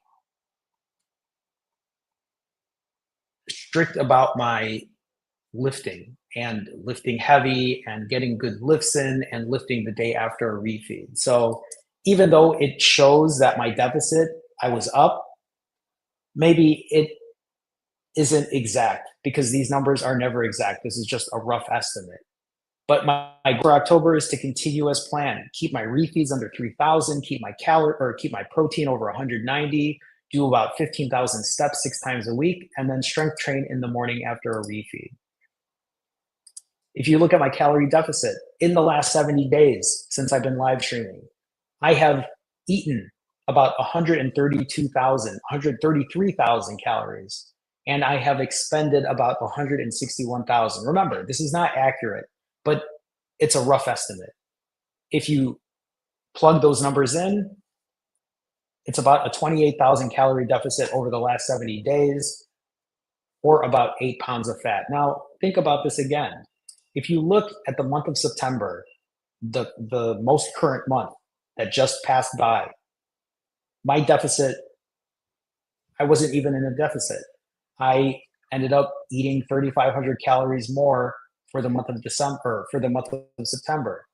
strict about my lifting and lifting heavy and getting good lifts in and lifting the day after a refeed. So even though it shows that my deficit, I was up, maybe it isn't exact, because these numbers are never exact. This is just a rough estimate. But my goal for October is to continue as planned. Keep my refeeds under 3,000. Keep my protein over 190. Do about 15,000 steps 6 times a week, and then strength train in the morning after a refeed. If you look at my calorie deficit in the last 70 days since I've been live streaming, I have eaten about 133,000 calories, and I have expended about 161,000. Remember, this is not accurate, but it's a rough estimate. If you plug those numbers in, it's about a 28,000 calorie deficit over the last 70 days, or about 8 pounds of fat. Now, think about this again. If you look at the month of September, the most current month that just passed by, my deficit, I wasn't even in a deficit. I ended up eating 3,500 calories more for the month of December, for the month of September.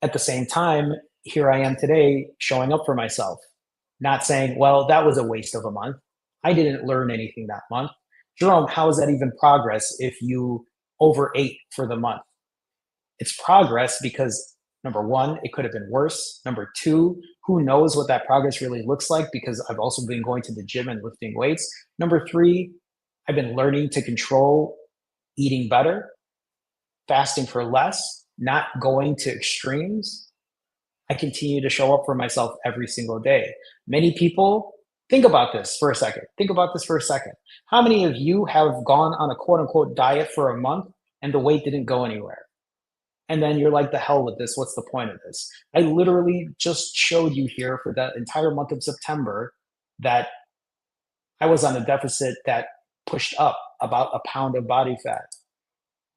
At the same time, here I am today showing up for myself, not saying, well, that was a waste of a month. I didn't learn anything that month. Jerome, how is that even progress if you overate for the month? It's progress because, number one, it could have been worse. Number two, who knows what that progress really looks like, because I've also been going to the gym and lifting weights. Number three, I've been learning to control eating better, fasting for less, not going to extremes, I continue to show up for myself every single day. Many people, think about this for a second. Think about this for a second. How many of you have gone on a quote unquote diet for a month and the weight didn't go anywhere? And then you're like, the hell with this. What's the point of this? I literally just showed you here for that entire month of September that I was on a deficit that pushed up about a pound of body fat.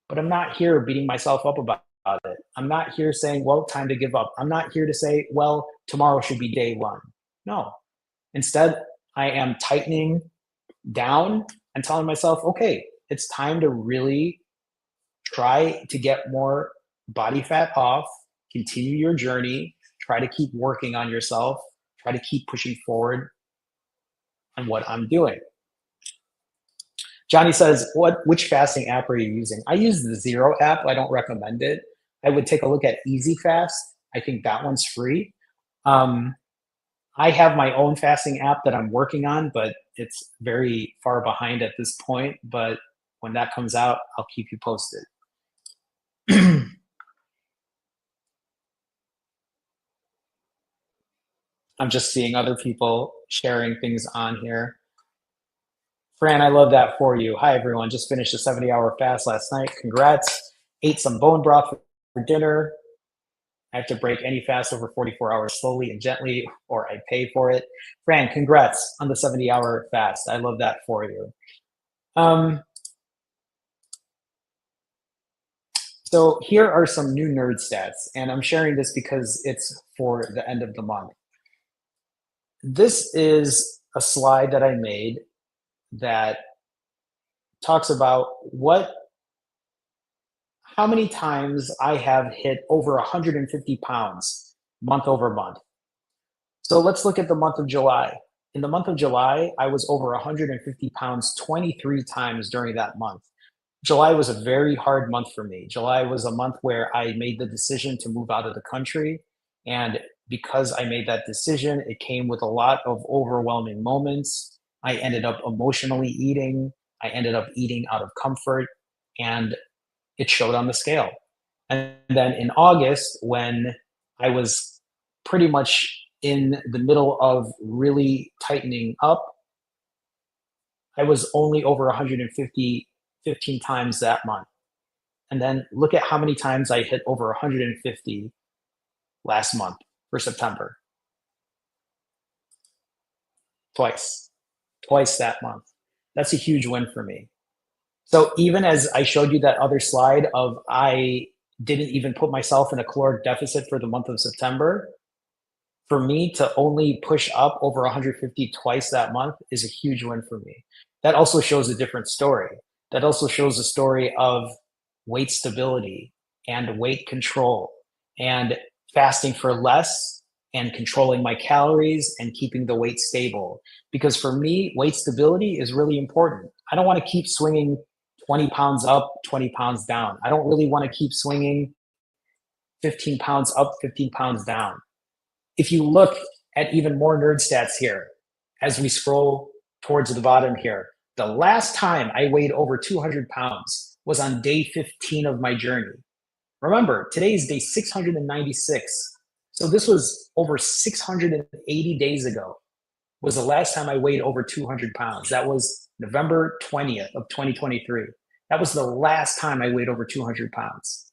But I'm not here beating myself up about it. I'm not here saying, well, time to give up. I'm not here to say, well, tomorrow should be day one. No. Instead, I am tightening down and telling myself, okay, it's time to really try to get more body fat off, continue your journey, try to keep working on yourself, try to keep pushing forward on what I'm doing. Johnny says, which fasting app are you using? I use the Zero app. I don't recommend it. I would take a look at Easy Fast. I think that one's free. I have my own fasting app that I'm working on, but it's very far behind at this point. But when that comes out, I'll keep you posted. I'm just seeing other people sharing things on here. Fran, I love that for you. Hi, everyone. Just finished a 70-hour fast last night. Congrats. Ate some bone broth for dinner. I have to break any fast over 44 hours slowly and gently, or I pay for it. Fran, congrats on the 70-hour fast. I love that for you. So here are some new nerd stats, and I'm sharing this because it's for the end of the month. This is a slide that I made that talks about how many times I have hit over 150 pounds month over month. So let's look at the month of July. In the month of July, I was over 150 pounds 23 times during that month. July was a very hard month for me. July was a month where I made the decision to move out of the country. And because I made that decision, it came with a lot of overwhelming moments. I ended up emotionally eating. I ended up eating out of comfort, and it showed on the scale. And then in August, when I was pretty much in the middle of really tightening up, I was only over 150, 15 times that month. And then look at how many times I hit over 150 last month for September. Twice that month. That's a huge win for me. So even as I showed you that other slide of I didn't even put myself in a caloric deficit for the month of September, for me to only push up over 150 twice that month is a huge win for me. That also shows a different story. That also shows a story of weight stability and weight control and fasting for less and controlling my calories and keeping the weight stable. Because for me, weight stability is really important. I don't want to keep swinging 20 pounds up, 20 pounds down. I don't really want to keep swinging 15 pounds up, 15 pounds down. If you look at even more nerd stats here, as we scroll towards the bottom here, the last time I weighed over 200 pounds was on day 15 of my journey. Remember, today is day 696. So this was over 680 days ago was the last time I weighed over 200 pounds. That was November 20th of 2023. That was the last time I weighed over 200 pounds.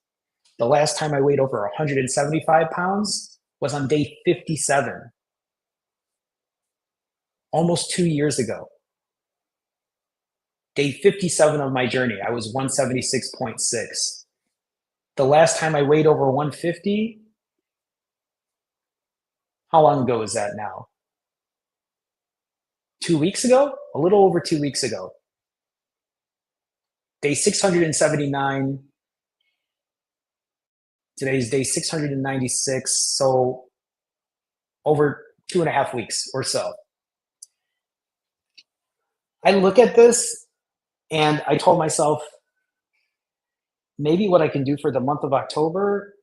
The last time I weighed over 175 pounds was on day 57, almost 2 years ago. Day 57 of my journey, I was 176.6. The last time I weighed over 150, how long ago is that now? 2 weeks ago? A little over 2 weeks ago. Day 679. Today's day 696. So over 2.5 weeks or so. I look at this and I told myself, maybe what I can do for the month of October,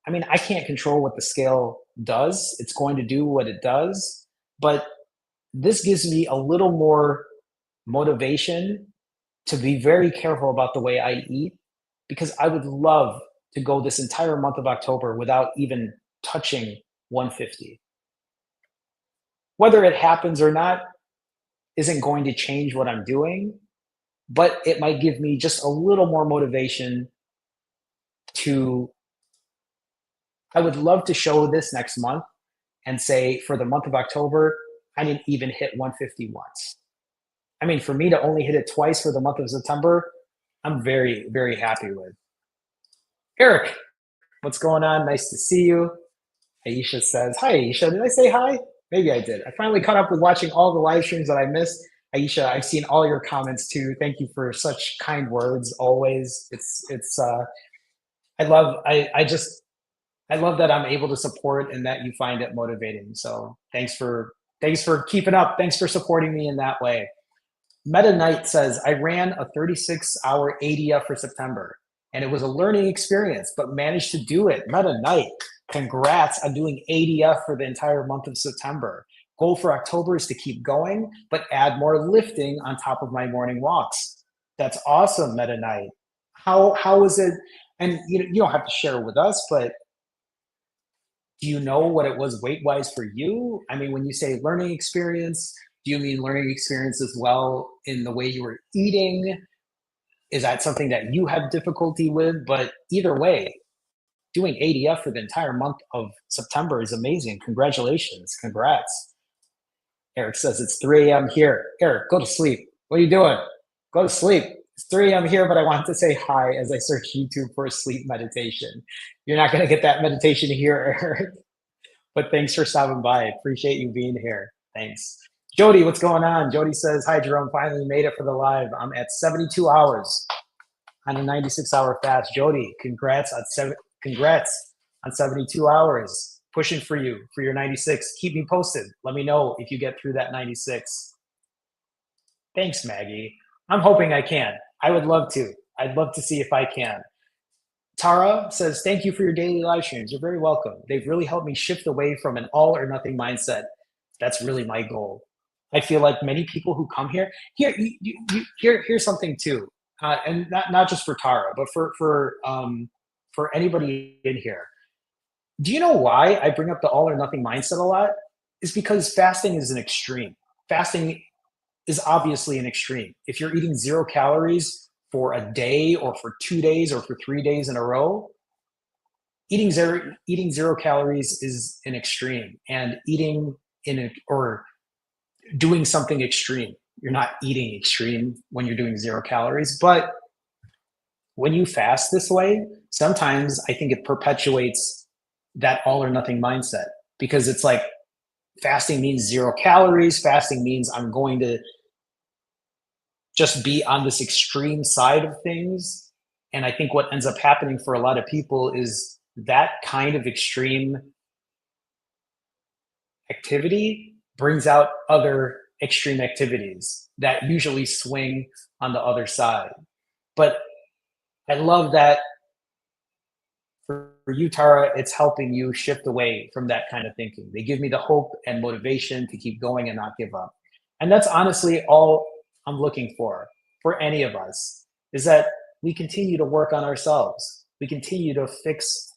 I mean, I can't control what the scale does. It's going to do what it does. But this gives me a little more motivation to be very careful about the way I eat because I would love to go this entire month of October without even touching 150. Whether it happens or not isn't going to change what I'm doing, but it might give me just a little more motivation to. I would love to show this next month and say for the month of October, I didn't even hit 150 once. I mean, for me to only hit it twice for the month of September, I'm very, very happy with. Eric, what's going on? Nice to see you. Aisha says, hi, Aisha. Did I say hi? Maybe I did. I finally caught up with watching all the live streams that I missed. Aisha, I've seen all your comments too. Thank you for such kind words always. I love, I love that I'm able to support and that you find it motivating. So thanks for keeping up. Thanks for supporting me in that way. Meta Knight says, I ran a 36-hour ADF for September, and it was a learning experience, but managed to do it. Meta Knight, congrats on doing ADF for the entire month of September. Goal for October is to keep going, but add more lifting on top of my morning walks. That's awesome, Meta Knight. How is it? And you don't have to share with us, but do you know what it was weight wise for you? I mean, when you say learning experience, do you mean learning experience as well in the way you were eating? Is that something that you have difficulty with? But either way, doing ADF for the entire month of September is amazing. Congratulations. Congrats. Eric says it's 3 a.m. here. Eric, go to sleep. What are you doing? Go to sleep. It's 3 a.m. here, but I want to say hi as I search YouTube for a sleep meditation. You're not going to get that meditation here, Eric. But thanks for stopping by. I appreciate you being here. Thanks. Jody, what's going on? Jody says, hi, Jerome. Finally made it for the live. I'm at 72 hours on a 96-hour fast. Jody, congrats on 72 hours. Pushing for you for your 96. Keep me posted. Let me know if you get through that 96. Thanks, Maggie. I'm hoping I can. I would love to. I'd love to see if I can. Tara says, thank you for your daily live streams. You're very welcome. They've really helped me shift away from an all or nothing mindset. That's really my goal. I feel like many people who come here, here's something too, and not just for Tara, but for anybody in here. Do you know why I bring up the all or nothing mindset a lot? Is because fasting is an extreme. Fasting is obviously an extreme. If you're eating 0 calories for a day or for 2 days or for 3 days in a row, eating zero calories is an extreme. And or doing something extreme. You're not eating extreme when you're doing 0 calories, but when you fast this way, sometimes I think it perpetuates that all or nothing mindset because it's like fasting means 0 calories. Fasting means I'm going to just be on this extreme side of things. And I think what ends up happening for a lot of people is that kind of extreme activity brings out other extreme activities that usually swing on the other side. But I love that for you, Tara, it's helping you shift away from that kind of thinking. They give me the hope and motivation to keep going and not give up. And that's honestly all I'm looking for any of us, is that we continue to work on ourselves. We continue to fix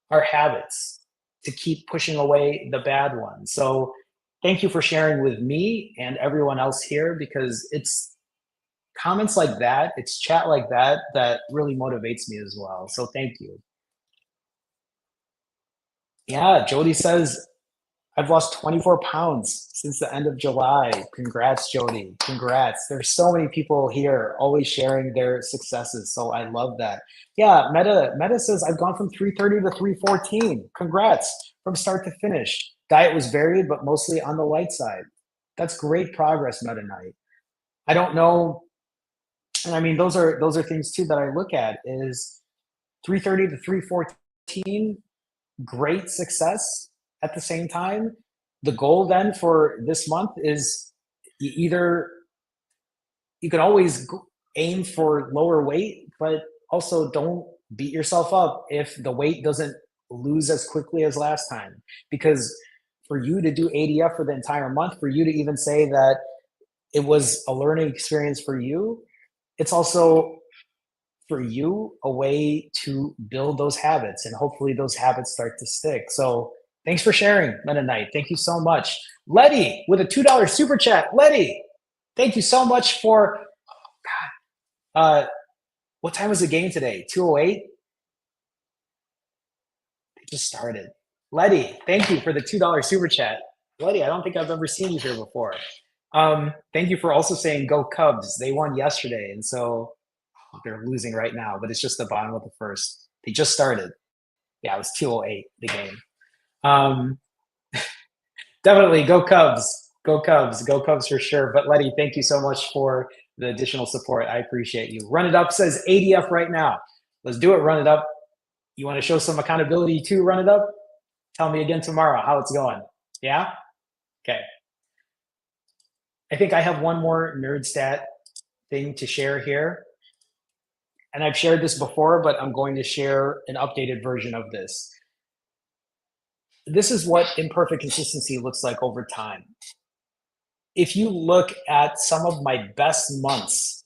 our habits to keep pushing away the bad ones. So thank you for sharing with me and everyone else here, because it's comments like that, it's chat like that, that really motivates me as well. So thank you. Yeah, Jody says, I've lost 24 pounds since the end of July. Congrats, Jody. Congrats. There's so many people here always sharing their successes. So I love that. Yeah, Meta says, I've gone from 330 to 314. Congrats from start to finish. Diet was varied, but mostly on the light side. That's great progress, Meta Knight. I don't know. And I mean, those are things too that I look at is 330 to 314, great success. At the same time, the goal then for this month is you can always aim for lower weight, but also don't beat yourself up if the weight doesn't lose as quickly as last time. Because for you to do ADF for the entire month, for you to even say that it was a learning experience for you, it's also for you a way to build those habits, and hopefully those habits start to stick. So thanks for sharing, Mennonite. Thank you so much. Letty with a $2 super chat. Letty, thank you so much for what time was the game today? 2:08? It just started. Letty, thank you for the $2 super chat. Letty, I don't think I've ever seen you here before. Thank you for also saying go Cubs. They won yesterday, and so they're losing right now, but it's just the bottom of the first. They just started. Yeah, it was 2:08, the game. Um, Definitely go Cubs. Go Cubs. Go Cubs for sure. But Letty, thank you so much for the additional support. I appreciate you. Run It Up says ADF right now. Let's do it, Run It Up. You want to show some accountability too, Run It Up? Tell me again tomorrow how it's going. Yeah? Okay. I think I have one more nerd stat thing to share here. And I've shared this before, but I'm going to share an updated version of this. This is what imperfect consistency looks like over time. If you look at some of my best months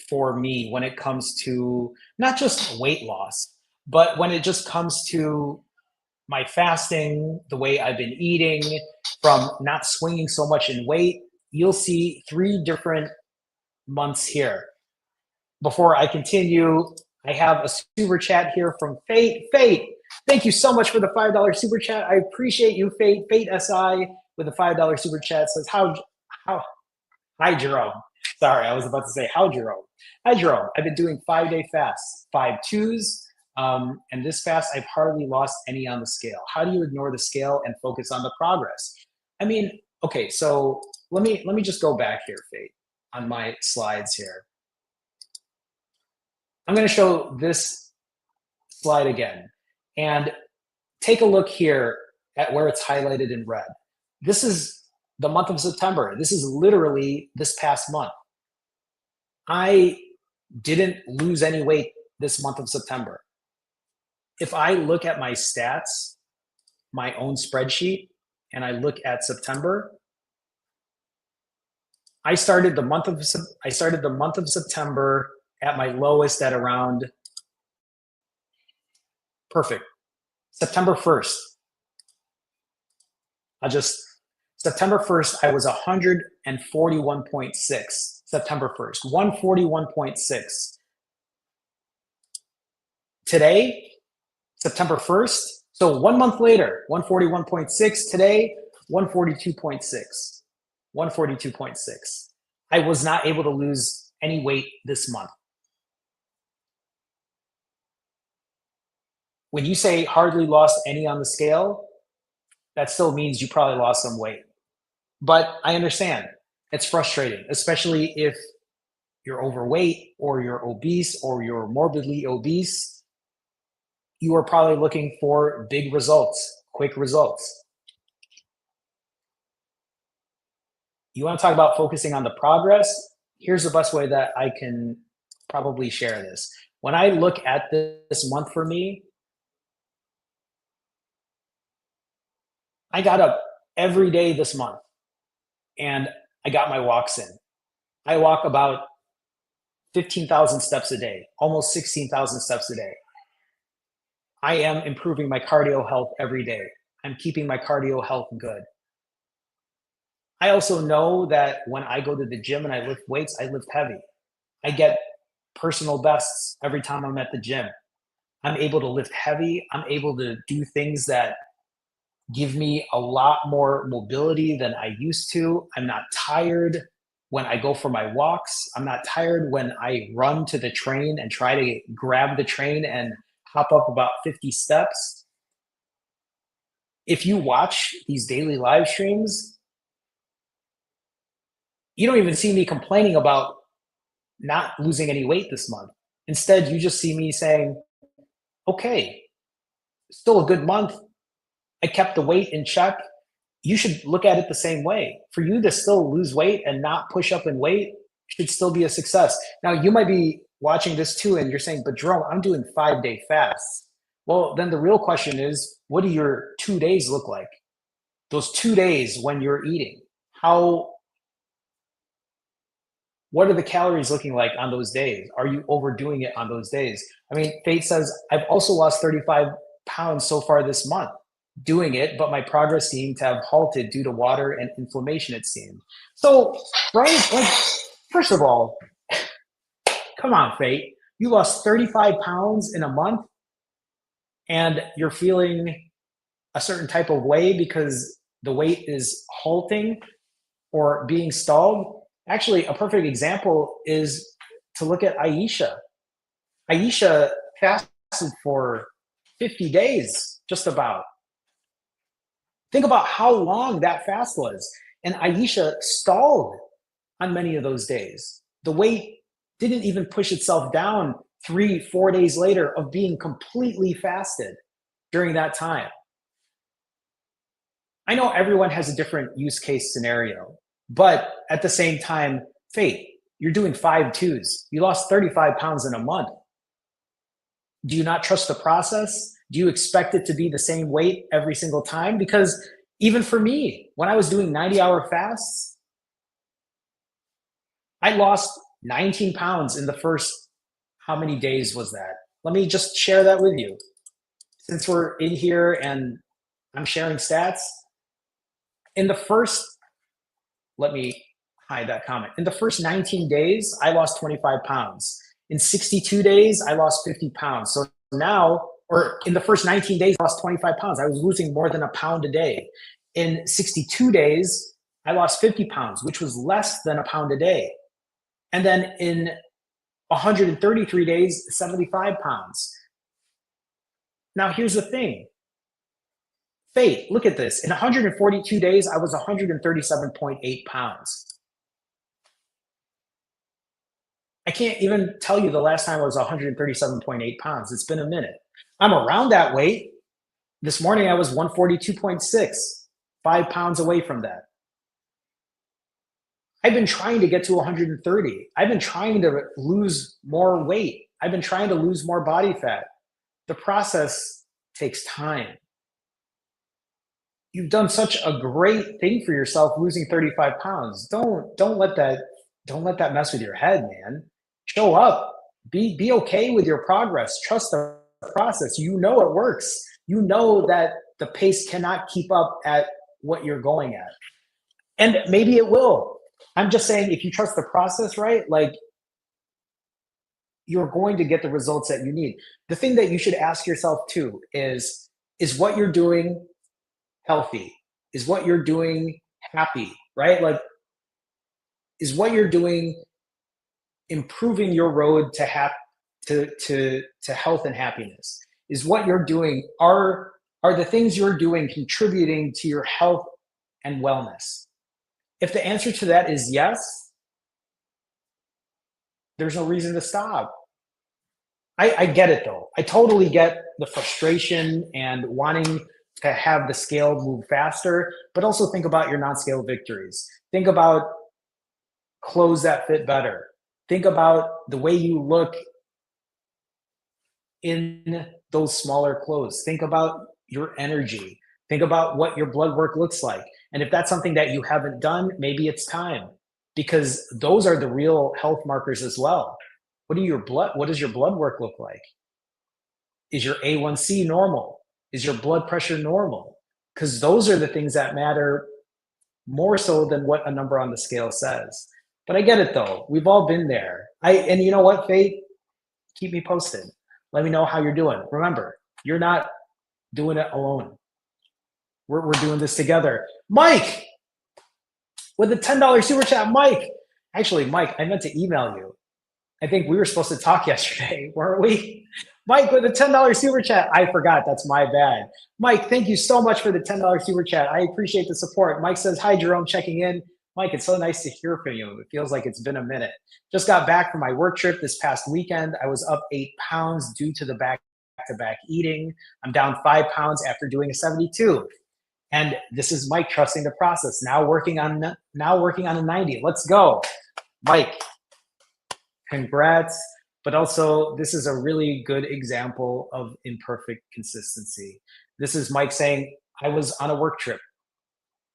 for me when it comes to not just weight loss, but when it just comes to my fasting, the way I've been eating, from not swinging so much in weight, you'll see 3 different months here. Before I continue, I have a super chat here from Fate. Fate, thank you so much for the $5 super chat. I appreciate you, Fate. Fate SI with a $5 super chat says, hi, Jerome. Sorry, I was about to say, how, Jerome? Hi, Jerome. I've been doing 5-day fasts, 5 twos, and this fast, I've hardly lost any on the scale. How do you ignore the scale and focus on the progress? I mean, okay, so let me just go back here, Fate, on my slides here. I'm going to show this slide again, and take a look here at where it's highlighted in red. This is the month of September. This is literally this past month. I didn't lose any weight this month of September. If I look at my stats, my own spreadsheet, and I look at September, I started the month of September at my lowest at around perfect. September 1st. September 1st, I was 141.6. September 1st, 141.6. Today, September 1st, so 1 month later, 141.6. Today, 142.6. 142.6. I was not able to lose any weight this month. When you say hardly lost any on the scale, that still means you probably lost some weight. But I understand it's frustrating, especially if you're overweight or you're obese or you're morbidly obese. You are probably looking for big results, quick results. You want to talk about focusing on the progress? Here's the best way that I can probably share this. When I look at this month for me, I got up every day this month and I got my walks in. I walk about 15,000 steps a day, almost 16,000 steps a day. I am improving my cardio health every day. I'm keeping my cardio health good. I also know that when I go to the gym and I lift weights, I lift heavy. I get personal bests every time I'm at the gym. I'm able to lift heavy. I'm able to do things that give me a lot more mobility than I used to. I'm not tired when I go for my walks. I'm not tired when I run to the train and try to grab the train and hop up about 50 steps. If you watch these daily live streams, you don't even see me complaining about not losing any weight this month. Instead, you just see me saying, okay, still a good month. I kept the weight in check. You should look at it the same way. For you to still lose weight and not push up in weight should still be a success. Now, you might be watching this too, and you're saying, but Jerome, I'm doing 5-day fasts. Well, then the real question is, what do your 2 days look like? Those 2 days when you're eating, how What are the calories looking like on those days? Are you overdoing it on those days? I mean, Faith says, I've also lost 35 pounds so far this month doing it, but my progress seemed to have halted due to water and inflammation, it seemed. So, right? Like, first of all, come on, Faith. You lost 35 pounds in a month and you're feeling a certain type of way because the weight is halting or being stalled. Actually, a perfect example is to look at Aisha. Aisha fasted for 50 days, just about. Think about how long that fast was. And Aisha stalled on many of those days. The weight didn't even push itself down 3, 4 days later of being completely fasted during that time. I know everyone has a different use case scenario, but at the same time, Faith, you're doing 5 twos. You lost 35 pounds in a month. Do you not trust the process? Do you expect it to be the same weight every single time? Because even for me, when I was doing 90-hour fasts, I lost 19 pounds in the first, how many days was that? Let me just share that with you. Since we're in here and I'm sharing stats, in the first, let me hide that comment. In the first 19 days, I lost 25 pounds. In 62 days, I lost 50 pounds. So now, or in the first 19 days, I lost 25 pounds. I was losing more than a pound a day. In 62 days, I lost 50 pounds, which was less than a pound a day. And then in 133 days, 75 pounds. Now, here's the thing. Faith, look at this. In 142 days, I was 137.8 pounds. I can't even tell you the last time I was 137.8 pounds. It's been a minute. I'm around that weight. This morning I was 142.6, 5 pounds away from that. I've been trying to get to 130. I've been trying to lose more weight. I've been trying to lose more body fat. The process takes time. You've done such a great thing for yourself losing 35 pounds. Don't let that mess with your head, man. Show up. Be okay with your progress. Trust the process. You know it works. You know that the pace cannot keep up at what you're going at. And maybe it will. I'm just saying if you trust the process, right? Like you're going to get the results that you need. The thing that you should ask yourself too is what you're doing healthy? Is what you're doing happy, right? Like is what you're doing improving your road to health and happiness? Is what you're doing are the things you're doing contributing to your health and wellness? If the answer to that is yes, there's no reason to stop. I get it though. I totally get the frustration and wanting to have the scale move faster, but also think about your non-scale victories. Think about clothes that fit better. Think about the way you look in those smaller clothes. Think about your energy. Think about what your blood work looks like. And if that's something that you haven't done, maybe it's time because those are the real health markers as well. What does your blood work look like? Is your A1C normal? Is your blood pressure normal? Because those are the things that matter more so than what a number on the scale says. But I get it though. We've all been there. And you know what, Faith? Keep me posted. Let me know how you're doing. Remember, you're not doing it alone. We're doing this together. Mike, with the $10 super chat, Mike. Actually, Mike, I meant to email you. I think we were supposed to talk yesterday, weren't we? Mike with the $10 super chat. I forgot. That's my bad. Mike, thank you so much for the $10 super chat. I appreciate the support. Mike says, hi, Jerome, checking in. Mike, it's so nice to hear from you. It feels like it's been a minute. Just got back from my work trip this past weekend. I was up 8 pounds due to the back-to-back eating. I'm down 5 pounds after doing a 72. And this is Mike trusting the process. Now working on a 90. Let's go. Mike, congrats. But also, this is a really good example of imperfect consistency. This is Mike saying, I was on a work trip.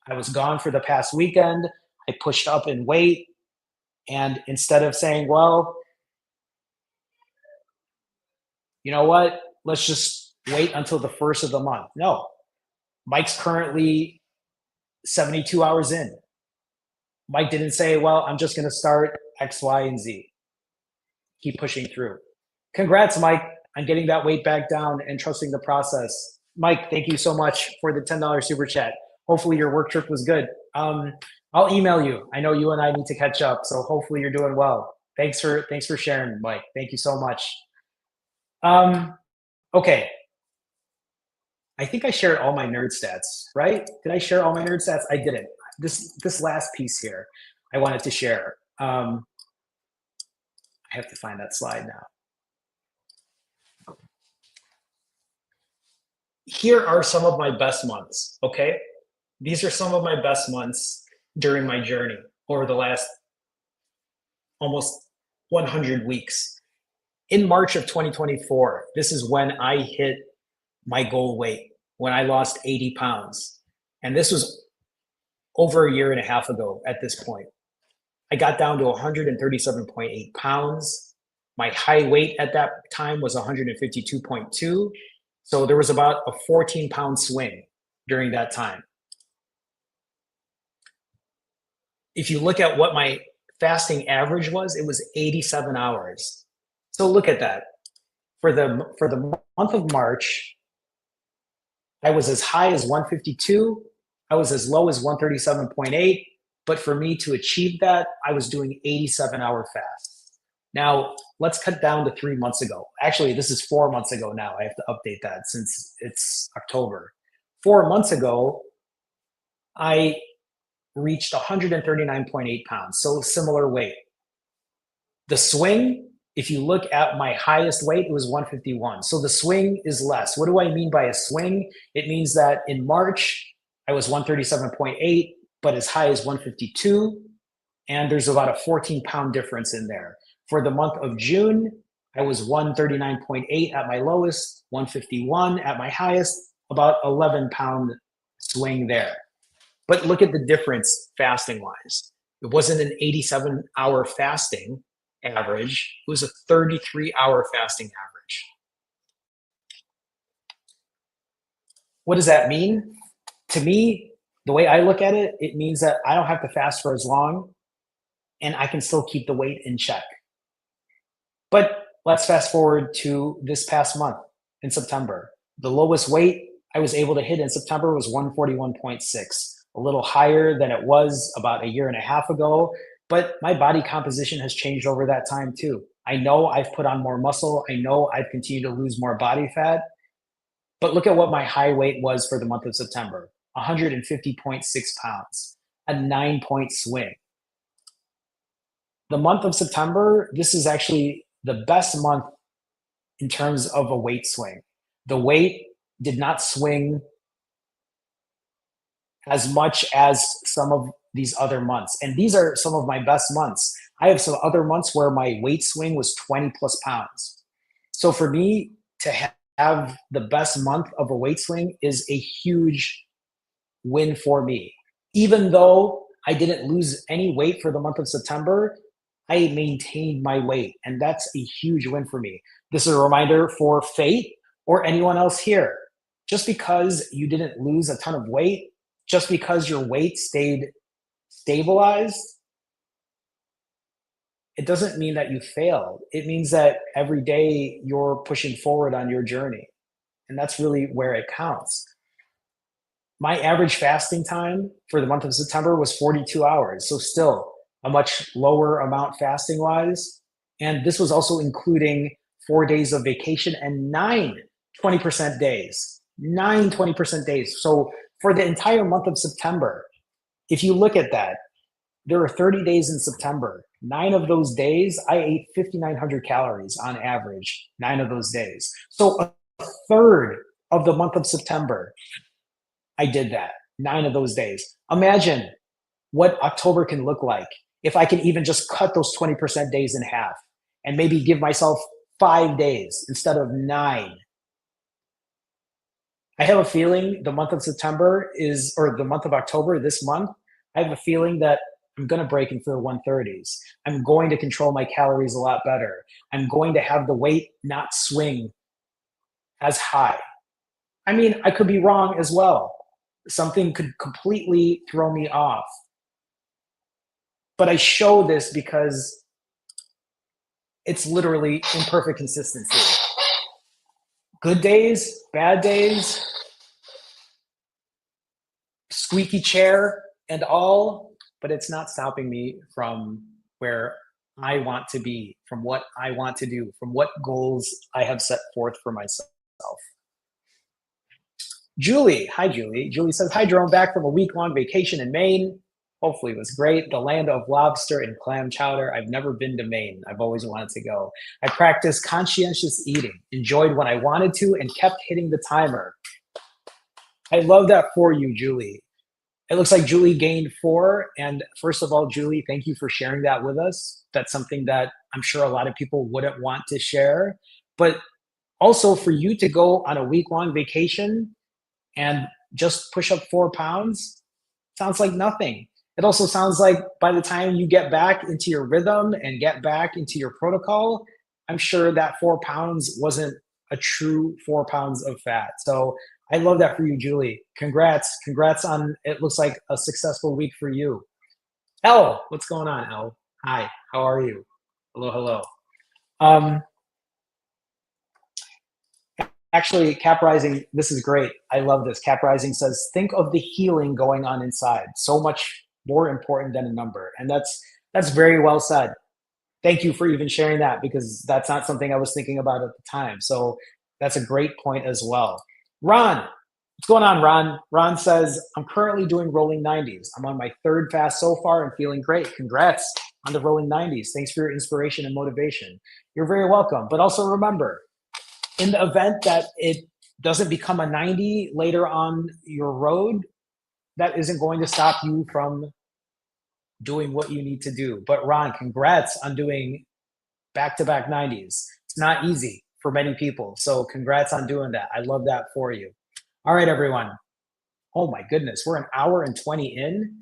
I was gone for the past weekend. I pushed up in weight. And instead of saying, well, you know what, let's just wait until the first of the month. No, Mike's currently 72 hours in. Mike didn't say, well, I'm just going to start X, Y, and Z. Keep pushing through. Congrats, Mike, on getting that weight back down and trusting the process. Mike, thank you so much for the $10 super chat. Hopefully your work trip was good. I'll email you. I know you and I need to catch up, so hopefully you're doing well. Thanks for sharing, Mike. Thank you so much. Okay. I think I shared all my nerd stats, right? Did I share all my nerd stats? I didn't. This last piece here, I wanted to share. I have to find that slide now. Here are some of my best months, okay? These are some of my best months during my journey over the last almost 100 weeks. In March of 2024, this is when I hit my goal weight, when I lost 80 pounds. And this was over a year and a half ago at this point. I got down to 137.8 pounds. My high weight at that time was 152.2. So there was about a 14-pound swing during that time. If you look at what my fasting average was, it was 87 hours. So look at that. For the month of March, I was as high as 152. I was as low as 137.8. But for me to achieve that, I was doing 87-hour fasts. Now, let's cut down to 3 months ago. Actually, this is 4 months ago now. I have to update that since it's October. 4 months ago, I reached 139.8 pounds, so similar weight. The swing, if you look at my highest weight, it was 151. So the swing is less. What do I mean by a swing? It means that in March, I was 137.8, but as high as 152. And there's about a 14-pound difference in there. For the month of June, I was 139.8 at my lowest, 151 at my highest, about 11-pound swing there. But look at the difference fasting-wise. It wasn't an 87-hour fasting average. It was a 33-hour fasting average. What does that mean? To me, the way I look at it, it means that I don't have to fast for as long and I can still keep the weight in check. But let's fast forward to this past month in September. The lowest weight I was able to hit in September was 141.6, a little higher than it was about a year and a half ago. But my body composition has changed over that time too. I know I've put on more muscle. I know I've continued to lose more body fat. But look at what my high weight was for the month of September, 150.6 pounds, a 9-point swing. The month of September, this is actually the best month in terms of a weight swing. The weight did not swing as much as some of these other months. And these are some of my best months. I have some other months where my weight swing was 20 plus pounds. So for me to have the best month of a weight swing is a huge win for me. Even though I didn't lose any weight for the month of September, I maintained my weight, and that's a huge win for me. This is a reminder for Faith or anyone else here. Just because you didn't lose a ton of weight, just because your weight stayed stabilized, it doesn't mean that you failed. It means that every day you're pushing forward on your journey, and that's really where it counts. My average fasting time for the month of September was 42 hours, so still a much lower amount fasting wise. And this was also including 4 days of vacation and 9 20% days. 9 20% days. So for the entire month of September, if you look at that, there are 30 days in September. 9 of those days, I ate 5,900 calories on average, 9 of those days. So a third of the month of September, I did that, 9 of those days. Imagine what October can look like if I can even just cut those 20% days in half and maybe give myself 5 days instead of 9. I have a feeling the month of September or the month of October, this month, I have a feeling that I'm going to break into the 130s. I'm going to control my calories a lot better. I'm going to have the weight not swing as high. I mean, I could be wrong as well. Something could completely throw me off. But I show this because it's literally imperfect consistency. Good days, bad days, squeaky chair and all, but it's not stopping me from where I want to be, from what I want to do, from what goals I have set forth for myself. Julie, hi Julie. Julie says, hi Jerome, back from a week-long vacation in Maine. Hopefully it was great. The land of lobster and clam chowder. I've never been to Maine. I've always wanted to go. I practiced conscientious eating, enjoyed when I wanted to, and kept hitting the timer. I love that for you, Julie. It looks like Julie gained 4. And first of all, Julie, thank you for sharing that with us. That's something that I'm sure a lot of people wouldn't want to share. But also for you to go on a week-long vacation and just push up 4 pounds sounds like nothing. It also sounds like by the time you get back into your rhythm and get back into your protocol, I'm sure that 4 pounds wasn't a true 4 pounds of fat. So I love that for you, Julie. Congrats. Congrats on, it looks like a successful week for you. Elle, what's going on, Elle? Hi, how are you? Hello, hello. Um, Actually, Cap Rising, this is great. I love this. Cap Rising says, think of the healing going on inside. So much more important than a number. And that's very well said. Thank you for even sharing that because that's not something I was thinking about at the time. So that's a great point as well. Ron, what's going on, Ron? Ron says, I'm currently doing rolling 90s. I'm on my 3rd fast so far and feeling great. Congrats on the rolling 90s. Thanks for your inspiration and motivation. You're very welcome. But also remember, in the event that it doesn't become a 90 later on your road, that isn't going to stop you from doing what you need to do. But Ron, congrats on doing back-to-back 90s. It's not easy for many people. So congrats on doing that. I love that for you. All right, everyone. Oh my goodness, we're an hour and 20 in.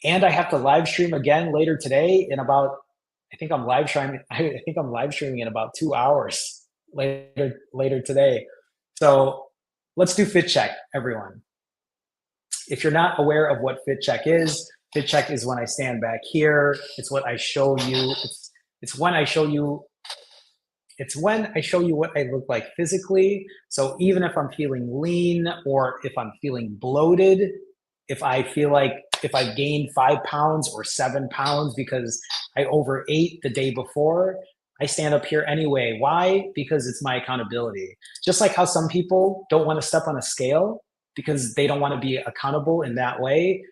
And I have to live stream again later today in about, I think I'm live streaming in about 2 hours later today. So let's do Fit Check, everyone. If you're not aware of what Fit Check is when I stand back here. It's what I show you. It's when I show you what I look like physically. So even if I'm feeling lean or if I'm feeling bloated, if I feel like if I've gained 5 pounds or 7 pounds because I overate the day before, I stand up here anyway. Why? Because it's my accountability. Just like how some people don't want to step on a scale because they don't want to be accountable in that way.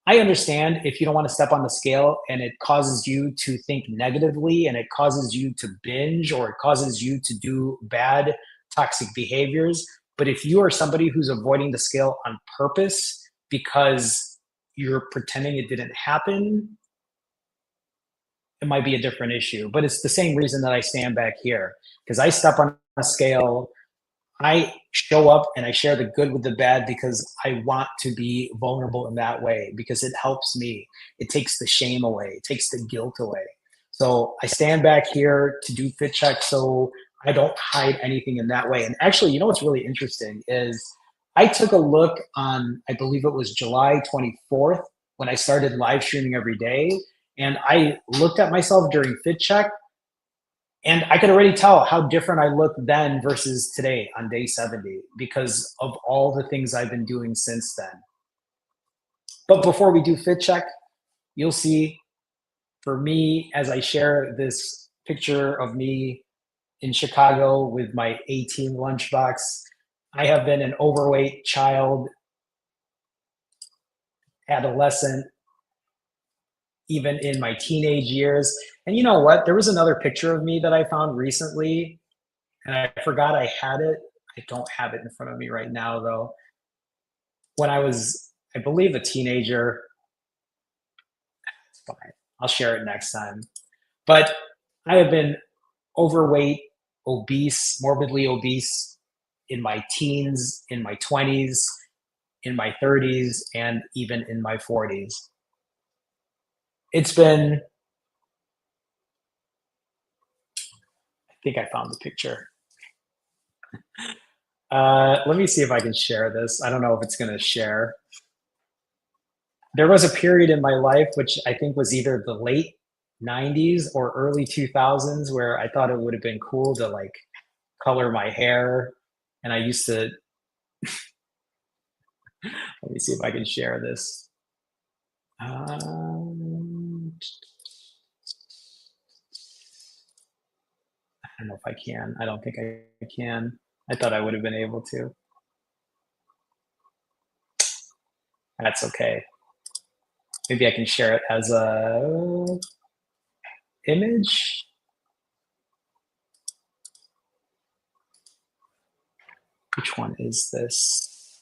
I understand if you don't want to step on the scale and it causes you to think negatively and it causes you to binge or it causes you to do bad toxic behaviors. But if you are somebody who's avoiding the scale on purpose because you're pretending it didn't happen, it might be a different issue. But it's the same reason that I stand back here because I step on a scale. I show up and I share the good with the bad because I want to be vulnerable in that way because it helps me. It takes the shame away. It takes the guilt away. So I stand back here to do Fit Check so I don't hide anything in that way. And actually, you know what's really interesting is I took a look on, I believe it was July 24th when I started live streaming every day. And I looked at myself during Fit Check and I could already tell how different I look then versus today on day 70 because of all the things I've been doing since then. But before we do Fit Check, you'll see for me, as I share this picture of me in Chicago with my 18 lunchbox, I have been an overweight child, adolescent, even in my teenage years. And you know what? There was another picture of me that I found recently, and I forgot I had it. I don't have it in front of me right now, though. When I was, I believe, a teenager, it's fine. I'll share it next time. But I have been overweight, obese, morbidly obese in my teens, in my 20s. in my 30s and even in my 40s. It's been, I think I found the picture. Let me see if I can share this. I don't know if it's going to share. There was a period in my life, which I think was either the late 90s or early 2000s, where I thought it would have been cool to like color my hair. And I used to, let me see if I can share this. I don't know if I can. I don't think I can. I thought I would have been able to. That's okay. Maybe I can share it as a image. Which one is this?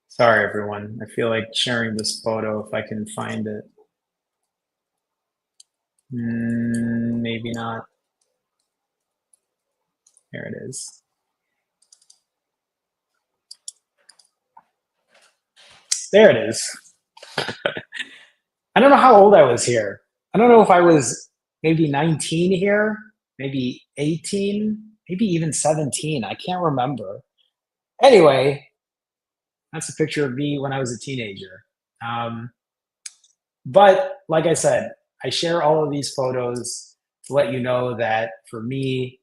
Sorry, everyone. I feel like sharing this photo if I can find it. Maybe not. Here it is. There it is. I don't know how old I was here. I don't know if I was maybe 19 here, maybe 18, maybe even 17. I can't remember. Anyway, that's a picture of me when I was a teenager. Um, but like I said, I share all of these photos to let you know that for me,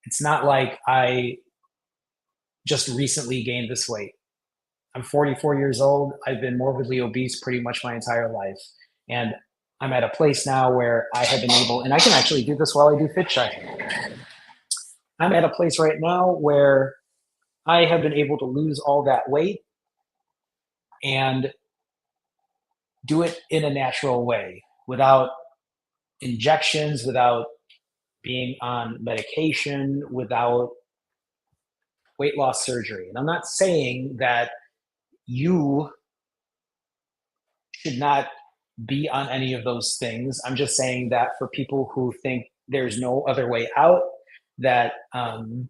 it's not like I just recently gained this weight. I'm 44 years old. I've been morbidly obese pretty much my entire life. And I'm at a place now where I have been able, and I can actually do this while I do fit check. I'm at a place right now where I have been able to lose all that weight and do it in a natural way without injections, without being on medication, without weight loss surgery. And I'm not saying that you should not be on any of those things. I'm just saying that for people who think there's no other way out, that I'm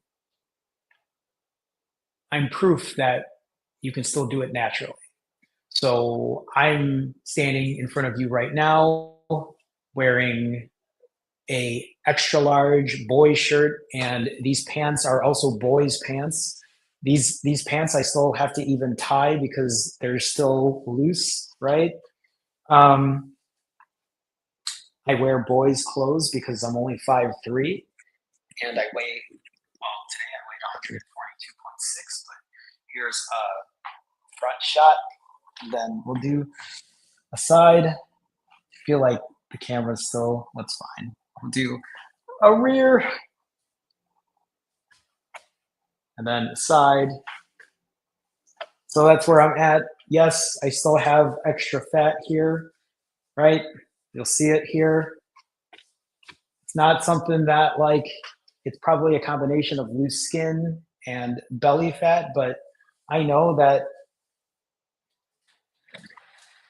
proof that you can still do it naturally. So I'm standing in front of you right now wearing a extra large boy shirt, and these pants are also boys pants. These pants I still have to even tie because they're still loose, right? Um, I wear boys clothes because I'm only 5'3", and I weigh, well, today I weighed 142.6, but here's a front shot. Then we'll do a side. I feel like the camera's still, that's fine. We'll do a rear, and then a side. So that's where I'm at. Yes, I still have extra fat here, right? You'll see it here. It's not something that like, it's probably a combination of loose skin and belly fat, but I know that,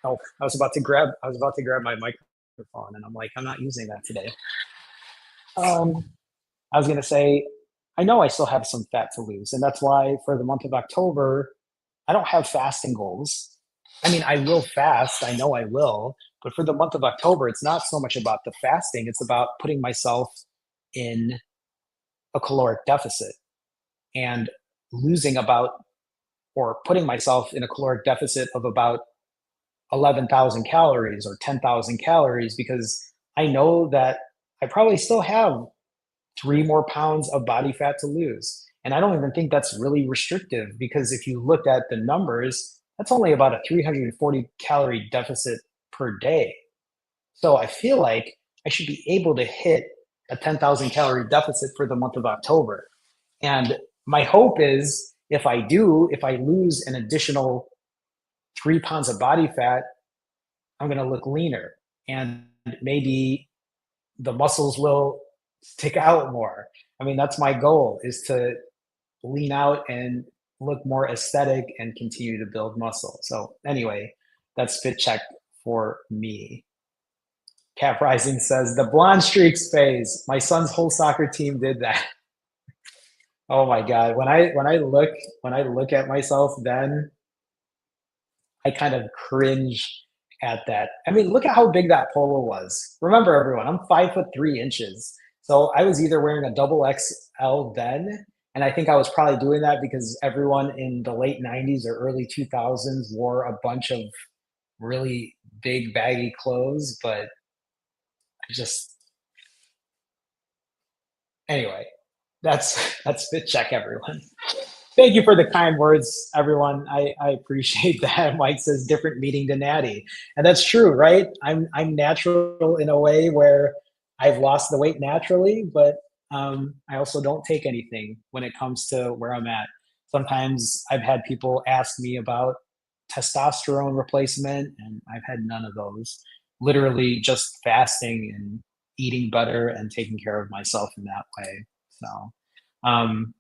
oh, I was about to grab my microphone and I'm like, I'm not using that today. I was gonna say, I know I still have some fat to lose, and that's why for the month of October, I don't have fasting goals. I mean, I will fast, I know I will, but for the month of October, it's not so much about the fasting, it's about putting myself in a caloric deficit and losing about, or putting myself in a caloric deficit of about 11,000 calories or 10,000 calories, because I know that I probably still have 3 more pounds of body fat to lose. And I don't even think that's really restrictive, because if you looked at the numbers, that's only about a 340 calorie deficit per day. So I feel like I should be able to hit a 10,000 calorie deficit for the month of October. And my hope is if I do, if I lose an additional 3 pounds of body fat, I'm going to look leaner, and maybe the muscles will stick out more. I mean, that's my goal, is to lean out and look more aesthetic and continue to build muscle. So anyway, that's fit check for me. Cap Rising says the blonde streaks phase. My son's whole soccer team did that. Oh my God. When I look at myself then, I kind of cringe at that. I mean, look at how big that polo was. Remember, everyone, I'm 5'3" so I was either wearing a double XL then, and I think I was probably doing that because everyone in the late '90s or early 2000s wore a bunch of really big baggy clothes. But I just anyway, that's Fit Check, everyone. Thank you for the kind words, everyone. I appreciate that. Mike says different meeting to Natty, and that's true, right? I'm natural in a way where I've lost the weight naturally, but I also don't take anything when it comes to where I'm at. Sometimes I've had people ask me about testosterone replacement, and I've had none of those. Literally just fasting and eating better and taking care of myself in that way. So. Um,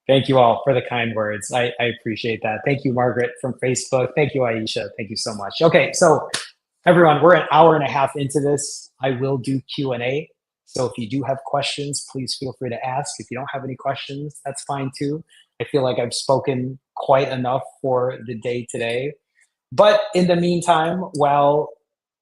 Thank you all for the kind words. I appreciate that. Thank you, Margaret from Facebook. Thank you, Aisha. Thank you so much. Okay, so everyone, we're an hour and a half into this. I will do Q&A. So if you do have questions, please feel free to ask. If you don't have any questions, that's fine too. I feel like I've spoken quite enough for the day today. But in the meantime, while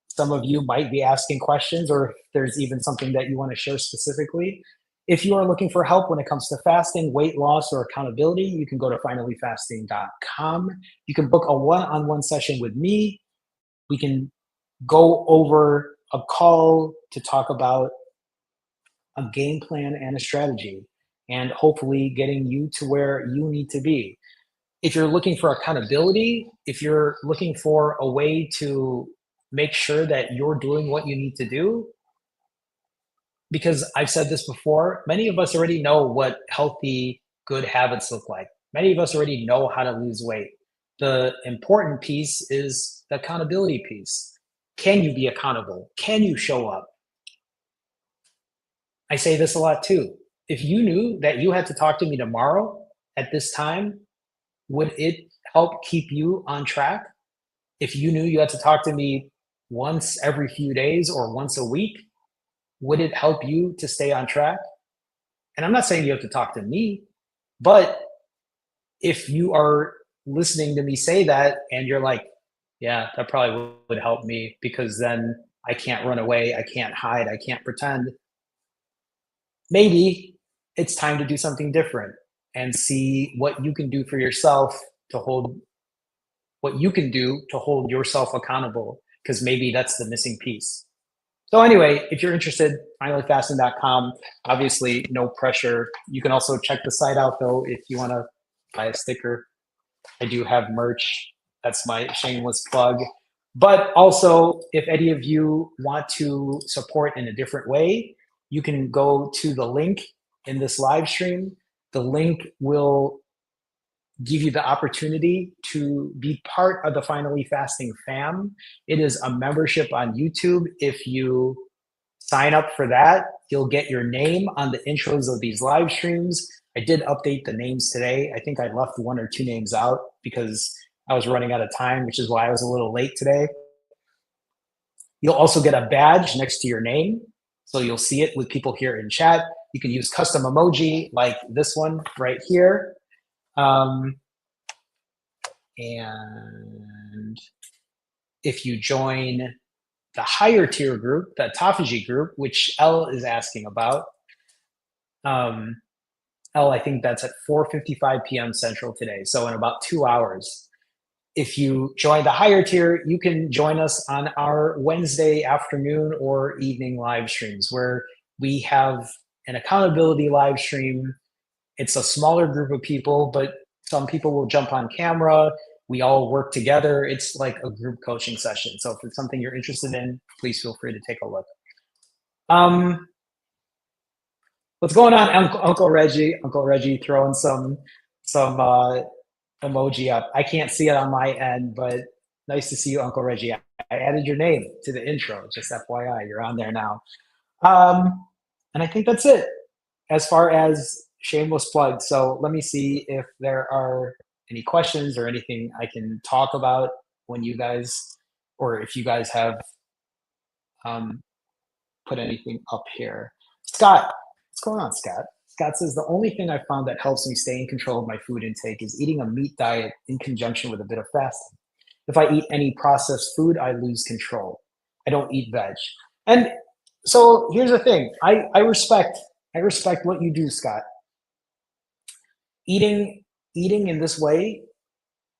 some of you might be asking questions, or if there's even something that you want to share specifically, if you are looking for help when it comes to fasting, weight loss, or accountability, you can go to finallyfasting.com. You can book a one-on-one session with me. We can go over a call to talk about a game plan and a strategy, and hopefully getting you to where you need to be. If you're looking for accountability, if you're looking for a way to make sure that you're doing what you need to do, because I've said this before, many of us already know what healthy, good habits look like. Many of us already know how to lose weight. The important piece is the accountability piece. Can you be accountable? Can you show up? I say this a lot too. If you knew that you had to talk to me tomorrow at this time, would it help keep you on track? If you knew you had to talk to me once every few days or once a week, would it help you to stay on track? And I'm not saying you have to talk to me, but if you are listening to me say that and you're like, yeah, that probably would help me because then I can't run away, I can't hide, I can't pretend. Maybe it's time to do something different and see what you can do for yourself to hold what you can do to hold yourself accountable, because maybe that's the missing piece. So anyway, if you're interested, finallyfasting.com. Obviously, no pressure. You can also check the site out though if you want to buy a sticker. I do have merch. That's my shameless plug. But also, if any of you want to support in a different way, you can go to the link in this live stream. The link will give you the opportunity to be part of the Finally Fasting fam. It is a membership on YouTube. If you sign up for that, you'll get your name on the intros of these live streams. I did update the names today. I think I left one or two names out because I was running out of time, which is why I was a little late today. You'll also get a badge next to your name. So you'll see it with people here in chat. You can use custom emoji like this one right here. And if you join the higher tier group, the autophagy group, which Elle is asking about, Elle, I think that's at 4:55 p.m. Central today, so in about 2 hours. If you join the higher tier, you can join us on our Wednesday afternoon or evening live streams where we have an accountability live stream. It's a smaller group of people, but some people will jump on camera. We all work together. It's like a group coaching session. So if it's something you're interested in, please feel free to take a look. What's going on, Uncle Reggie? Uncle Reggie throwing some emoji up. I can't see it on my end, but nice to see you, Uncle Reggie. I added your name to the intro, just FYI. You're on there now. And I think that's it as far as shameless plug. So let me see if there are any questions or anything I can talk about when you guys or if you guys have put anything up here. Scott, what's going on, Scott? Scott says, the only thing I found that helps me stay in control of my food intake is eating a meat diet in conjunction with a bit of fasting. If I eat any processed food, I lose control. I don't eat veg. And so here's the thing. I respect what you do, Scott. Eating in this way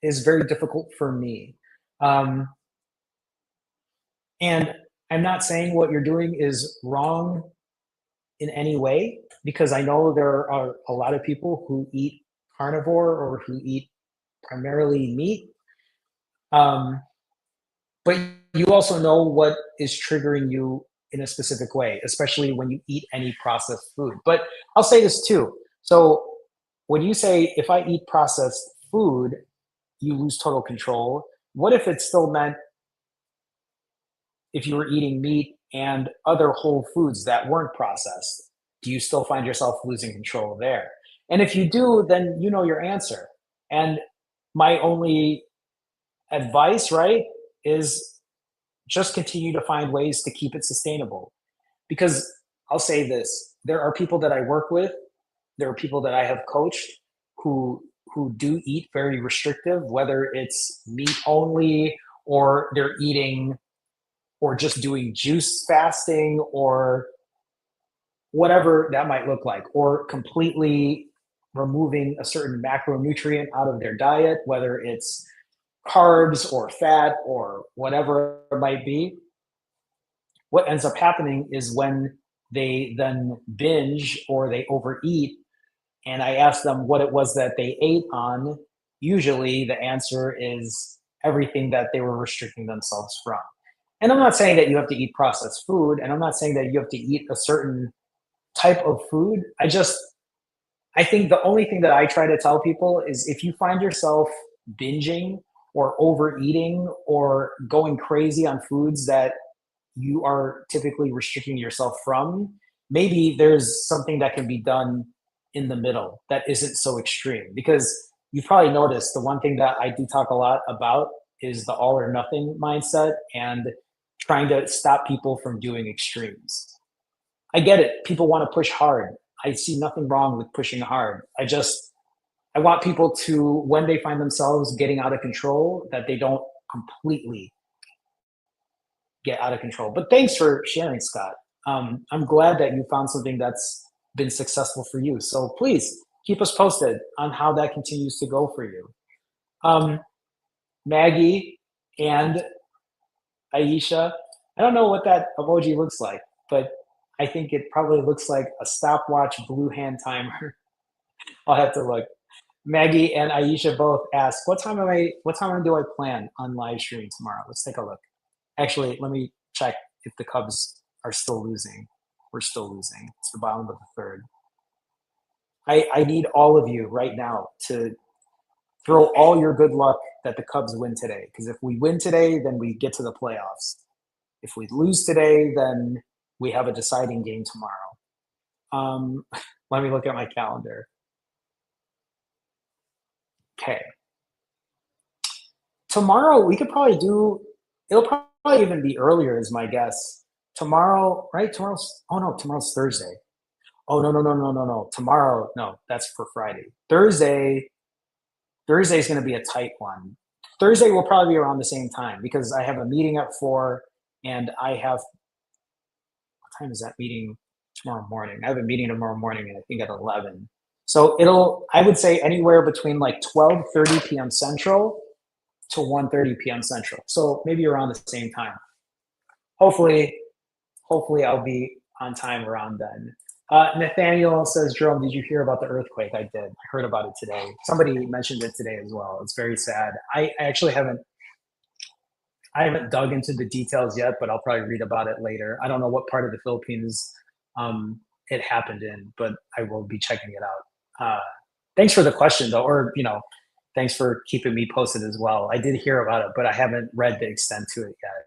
is very difficult for me. Um, and I'm not saying what you're doing is wrong in any way, because I know there are a lot of people who eat carnivore or who eat primarily meat. Um, but you also know what is triggering you in a specific way, especially when you eat any processed food. But I'll say this too. So when you say, if I eat processed food, you lose total control, what if it still meant if you were eating meat and other whole foods that weren't processed? Do you still find yourself losing control there? And if you do, then you know your answer. And my only advice, right, is just continue to find ways to keep it sustainable. Because I'll say this, there are people that I work with, there are people that I have coached who do eat very restrictive, whether it's meat only, or they're eating, or just doing juice fasting, or whatever that might look like, or completely removing a certain macronutrient out of their diet, whether it's carbs or fat or whatever it might be. What ends up happening is when they then binge or they overeat, and I ask them what it was that they ate on, usually the answer is everything that they were restricting themselves from. And I'm not saying that you have to eat processed food, and I'm not saying that you have to eat a certain type of food. I think the only thing that I try to tell people is, if you find yourself binging or overeating or going crazy on foods that you are typically restricting yourself from, maybe there's something that can be done in the middle that isn't so extreme. Because you've probably noticed the one thing that I do talk a lot about is the all or nothing mindset, and trying to stop people from doing extremes. I get it. People want to push hard. I see nothing wrong with pushing hard. I want people to, when they find themselves getting out of control, that they don't completely get out of control. But thanks for sharing, Scott. I'm glad that you found something that's been successful for you. So please keep us posted on how that continues to go for you. Maggie and Aisha, I don't know what that emoji looks like, but I think it probably looks like a stopwatch blue hand timer. I'll have to look. Maggie and Aisha both ask, what time do I plan on live streaming tomorrow? Let's take a look. Actually, let me check if the Cubs are still losing. We're still losing. It's the bottom of the third. I need all of you right now to throw all your good luck that the Cubs win today. Because if we win today, then we get to the playoffs. If we lose today, then we have a deciding game tomorrow. Let me look at my calendar. Okay. Tomorrow, we could probably do, it'll probably even be earlier, is my guess. Tomorrow, right? Oh no, tomorrow's Thursday. Oh, no, no, no, no, no, no. Tomorrow, no, that's for Friday. Thursday is going to be a tight one. Thursday will probably be around the same time, because I have a meeting at 4, and what time is that meeting tomorrow morning? I have a meeting tomorrow morning, and I think at 11. So I would say anywhere between like 12:30 p.m. Central to 1:30 p.m. Central. So maybe around the same time. Hopefully I'll be on time around then. Nathaniel says, Jerome, did you hear about the earthquake? I did. I heard about it today. Somebody mentioned it today as well. It's very sad. I actually haven't dug into the details yet, but I'll probably read about it later. I don't know what part of the Philippines it happened in, but I will be checking it out. Thanks for the question, though, or thanks for keeping me posted as well. I did hear about it, but I haven't read the extent to it yet.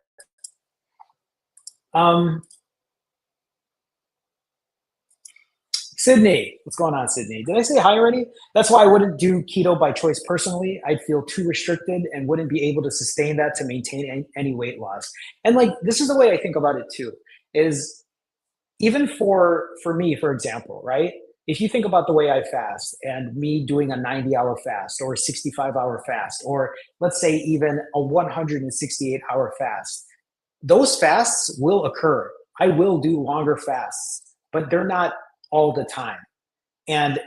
Sydney, what's going on, Sydney? Did I say hi already? That's why I wouldn't do keto by choice personally. I'd feel too restricted and wouldn't be able to sustain that to maintain any weight loss. And like, this is the way I think about it too, is even for me, for example, right? If you think about the way I fast and me doing a 90-hour fast or a 65-hour fast, or let's say even a 168-hour fast, those fasts will occur. I will do longer fasts, but they're not all the time. And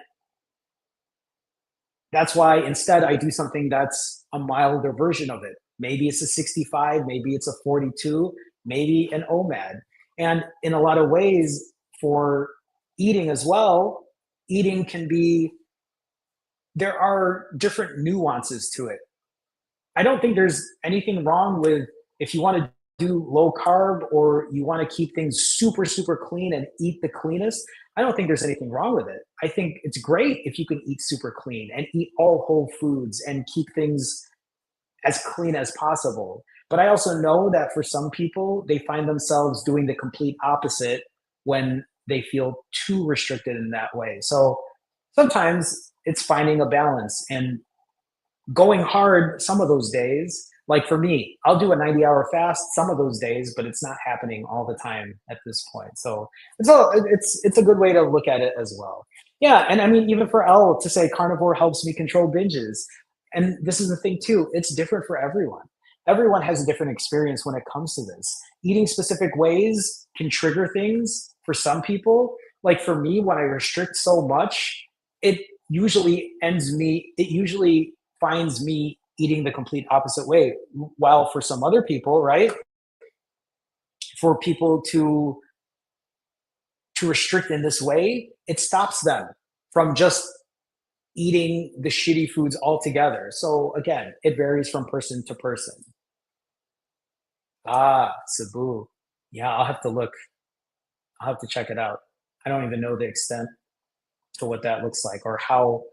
that's why instead I do something that's a milder version of it. Maybe it's a 65, maybe it's a 42, maybe an OMAD. And in a lot of ways, for eating as well, eating can be, there are different nuances to it. I don't think there's anything wrong with if you want to do low carb or you want to keep things super, super clean and eat the cleanest. I don't think there's anything wrong with it. I think it's great if you can eat super clean and eat all whole foods and keep things as clean as possible. But I also know that for some people, they find themselves doing the complete opposite when they feel too restricted in that way. So sometimes it's finding a balance and going hard some of those days. Like for me, I'll do a 90-hour fast some of those days, but it's not happening all the time at this point. So it's a good way to look at it as well. Yeah, and I mean, even for L to say carnivore helps me control binges, and this is the thing too, it's different for everyone. Everyone has a different experience when it comes to this. Eating specific ways can trigger things for some people. Like for me, when I restrict so much, it it usually finds me eating the complete opposite way. While for some other people, right, for people to restrict in this way, it stops them from just eating the shitty foods altogether. So again, it varies from person to person. Ah, Cebu. Yeah, I'll have to look. I'll have to check it out. I don't even know the extent to what that looks like or how.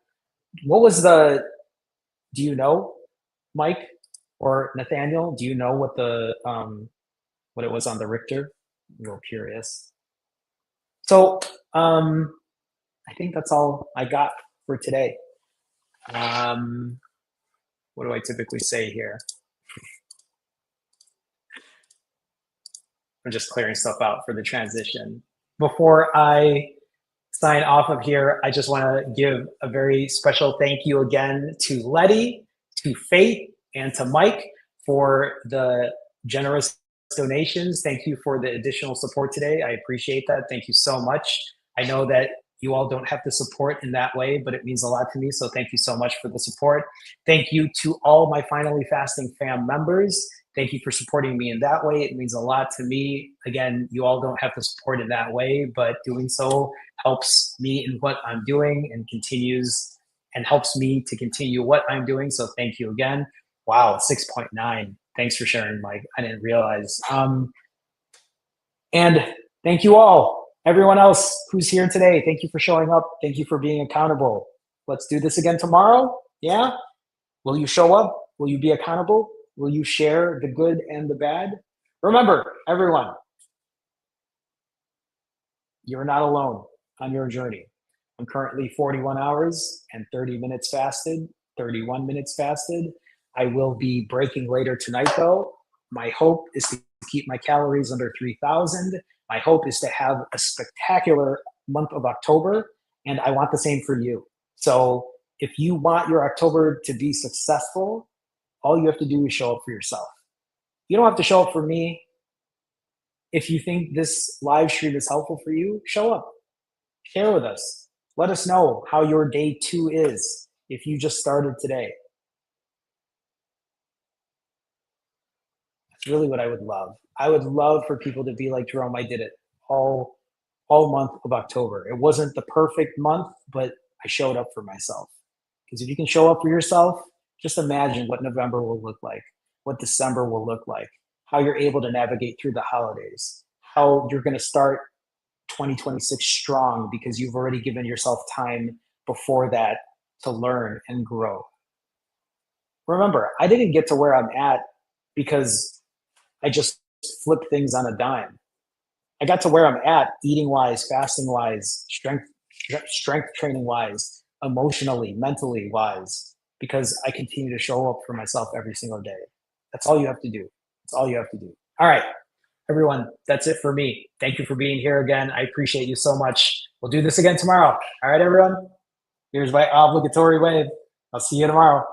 What was the? Do you know, Mike or Nathaniel? Do you know what it was on the Richter? I'm real curious. So I think that's all I got for today. Um, what do I typically say here? I'm just clearing stuff out for the transition. Before I sign off of here, I just want to give a very special thank you again to Letty, to Faith, and to Mike for the generous donations. Thank you for the additional support today. I appreciate that. Thank you so much. I know that you all don't have the support in that way, but it means a lot to me. So thank you so much for the support. Thank you to all my Finally Fasting fam members. Thank you for supporting me in that way. It means a lot to me. Again, you all don't have the support in that way, but doing so helps me in what I'm doing and continues and helps me to continue what I'm doing. So thank you again. Wow, 6.9. Thanks for sharing, Mike. I didn't realize. And thank you all. Everyone else who's here today, thank you for showing up. Thank you for being accountable. Let's do this again tomorrow. Yeah? Will you show up? Will you be accountable? Will you share the good and the bad? Remember, everyone, you're not alone on your journey. I'm currently 41 hours and 30 minutes fasted, 31 minutes fasted. I will be breaking later tonight, though. My hope is to keep my calories under 3,000. My hope is to have a spectacular month of October, and I want the same for you. So if you want your October to be successful, all you have to do is show up for yourself. You don't have to show up for me. If you think this live stream is helpful for you, show up. Share with us. Let us know how your day 2 is if you just started today. That's really what I would love. I would love for people to be like, Jerome, I did it all month of October. It wasn't the perfect month, but I showed up for myself. Because if you can show up for yourself, just imagine what November will look like, what December will look like, how you're able to navigate through the holidays, how you're going to start 2026 strong because you've already given yourself time before that to learn and grow. Remember, I didn't get to where I'm at because I just flipped things on a dime. I got to where I'm at eating wise, fasting wise, strength training wise, emotionally, mentally wise, because I continue to show up for myself every single day. That's all you have to do. That's all you have to do. All right, everyone, that's it for me. Thank you for being here again. I appreciate you so much. We'll do this again tomorrow. All right, everyone. Here's my obligatory wave. I'll see you tomorrow.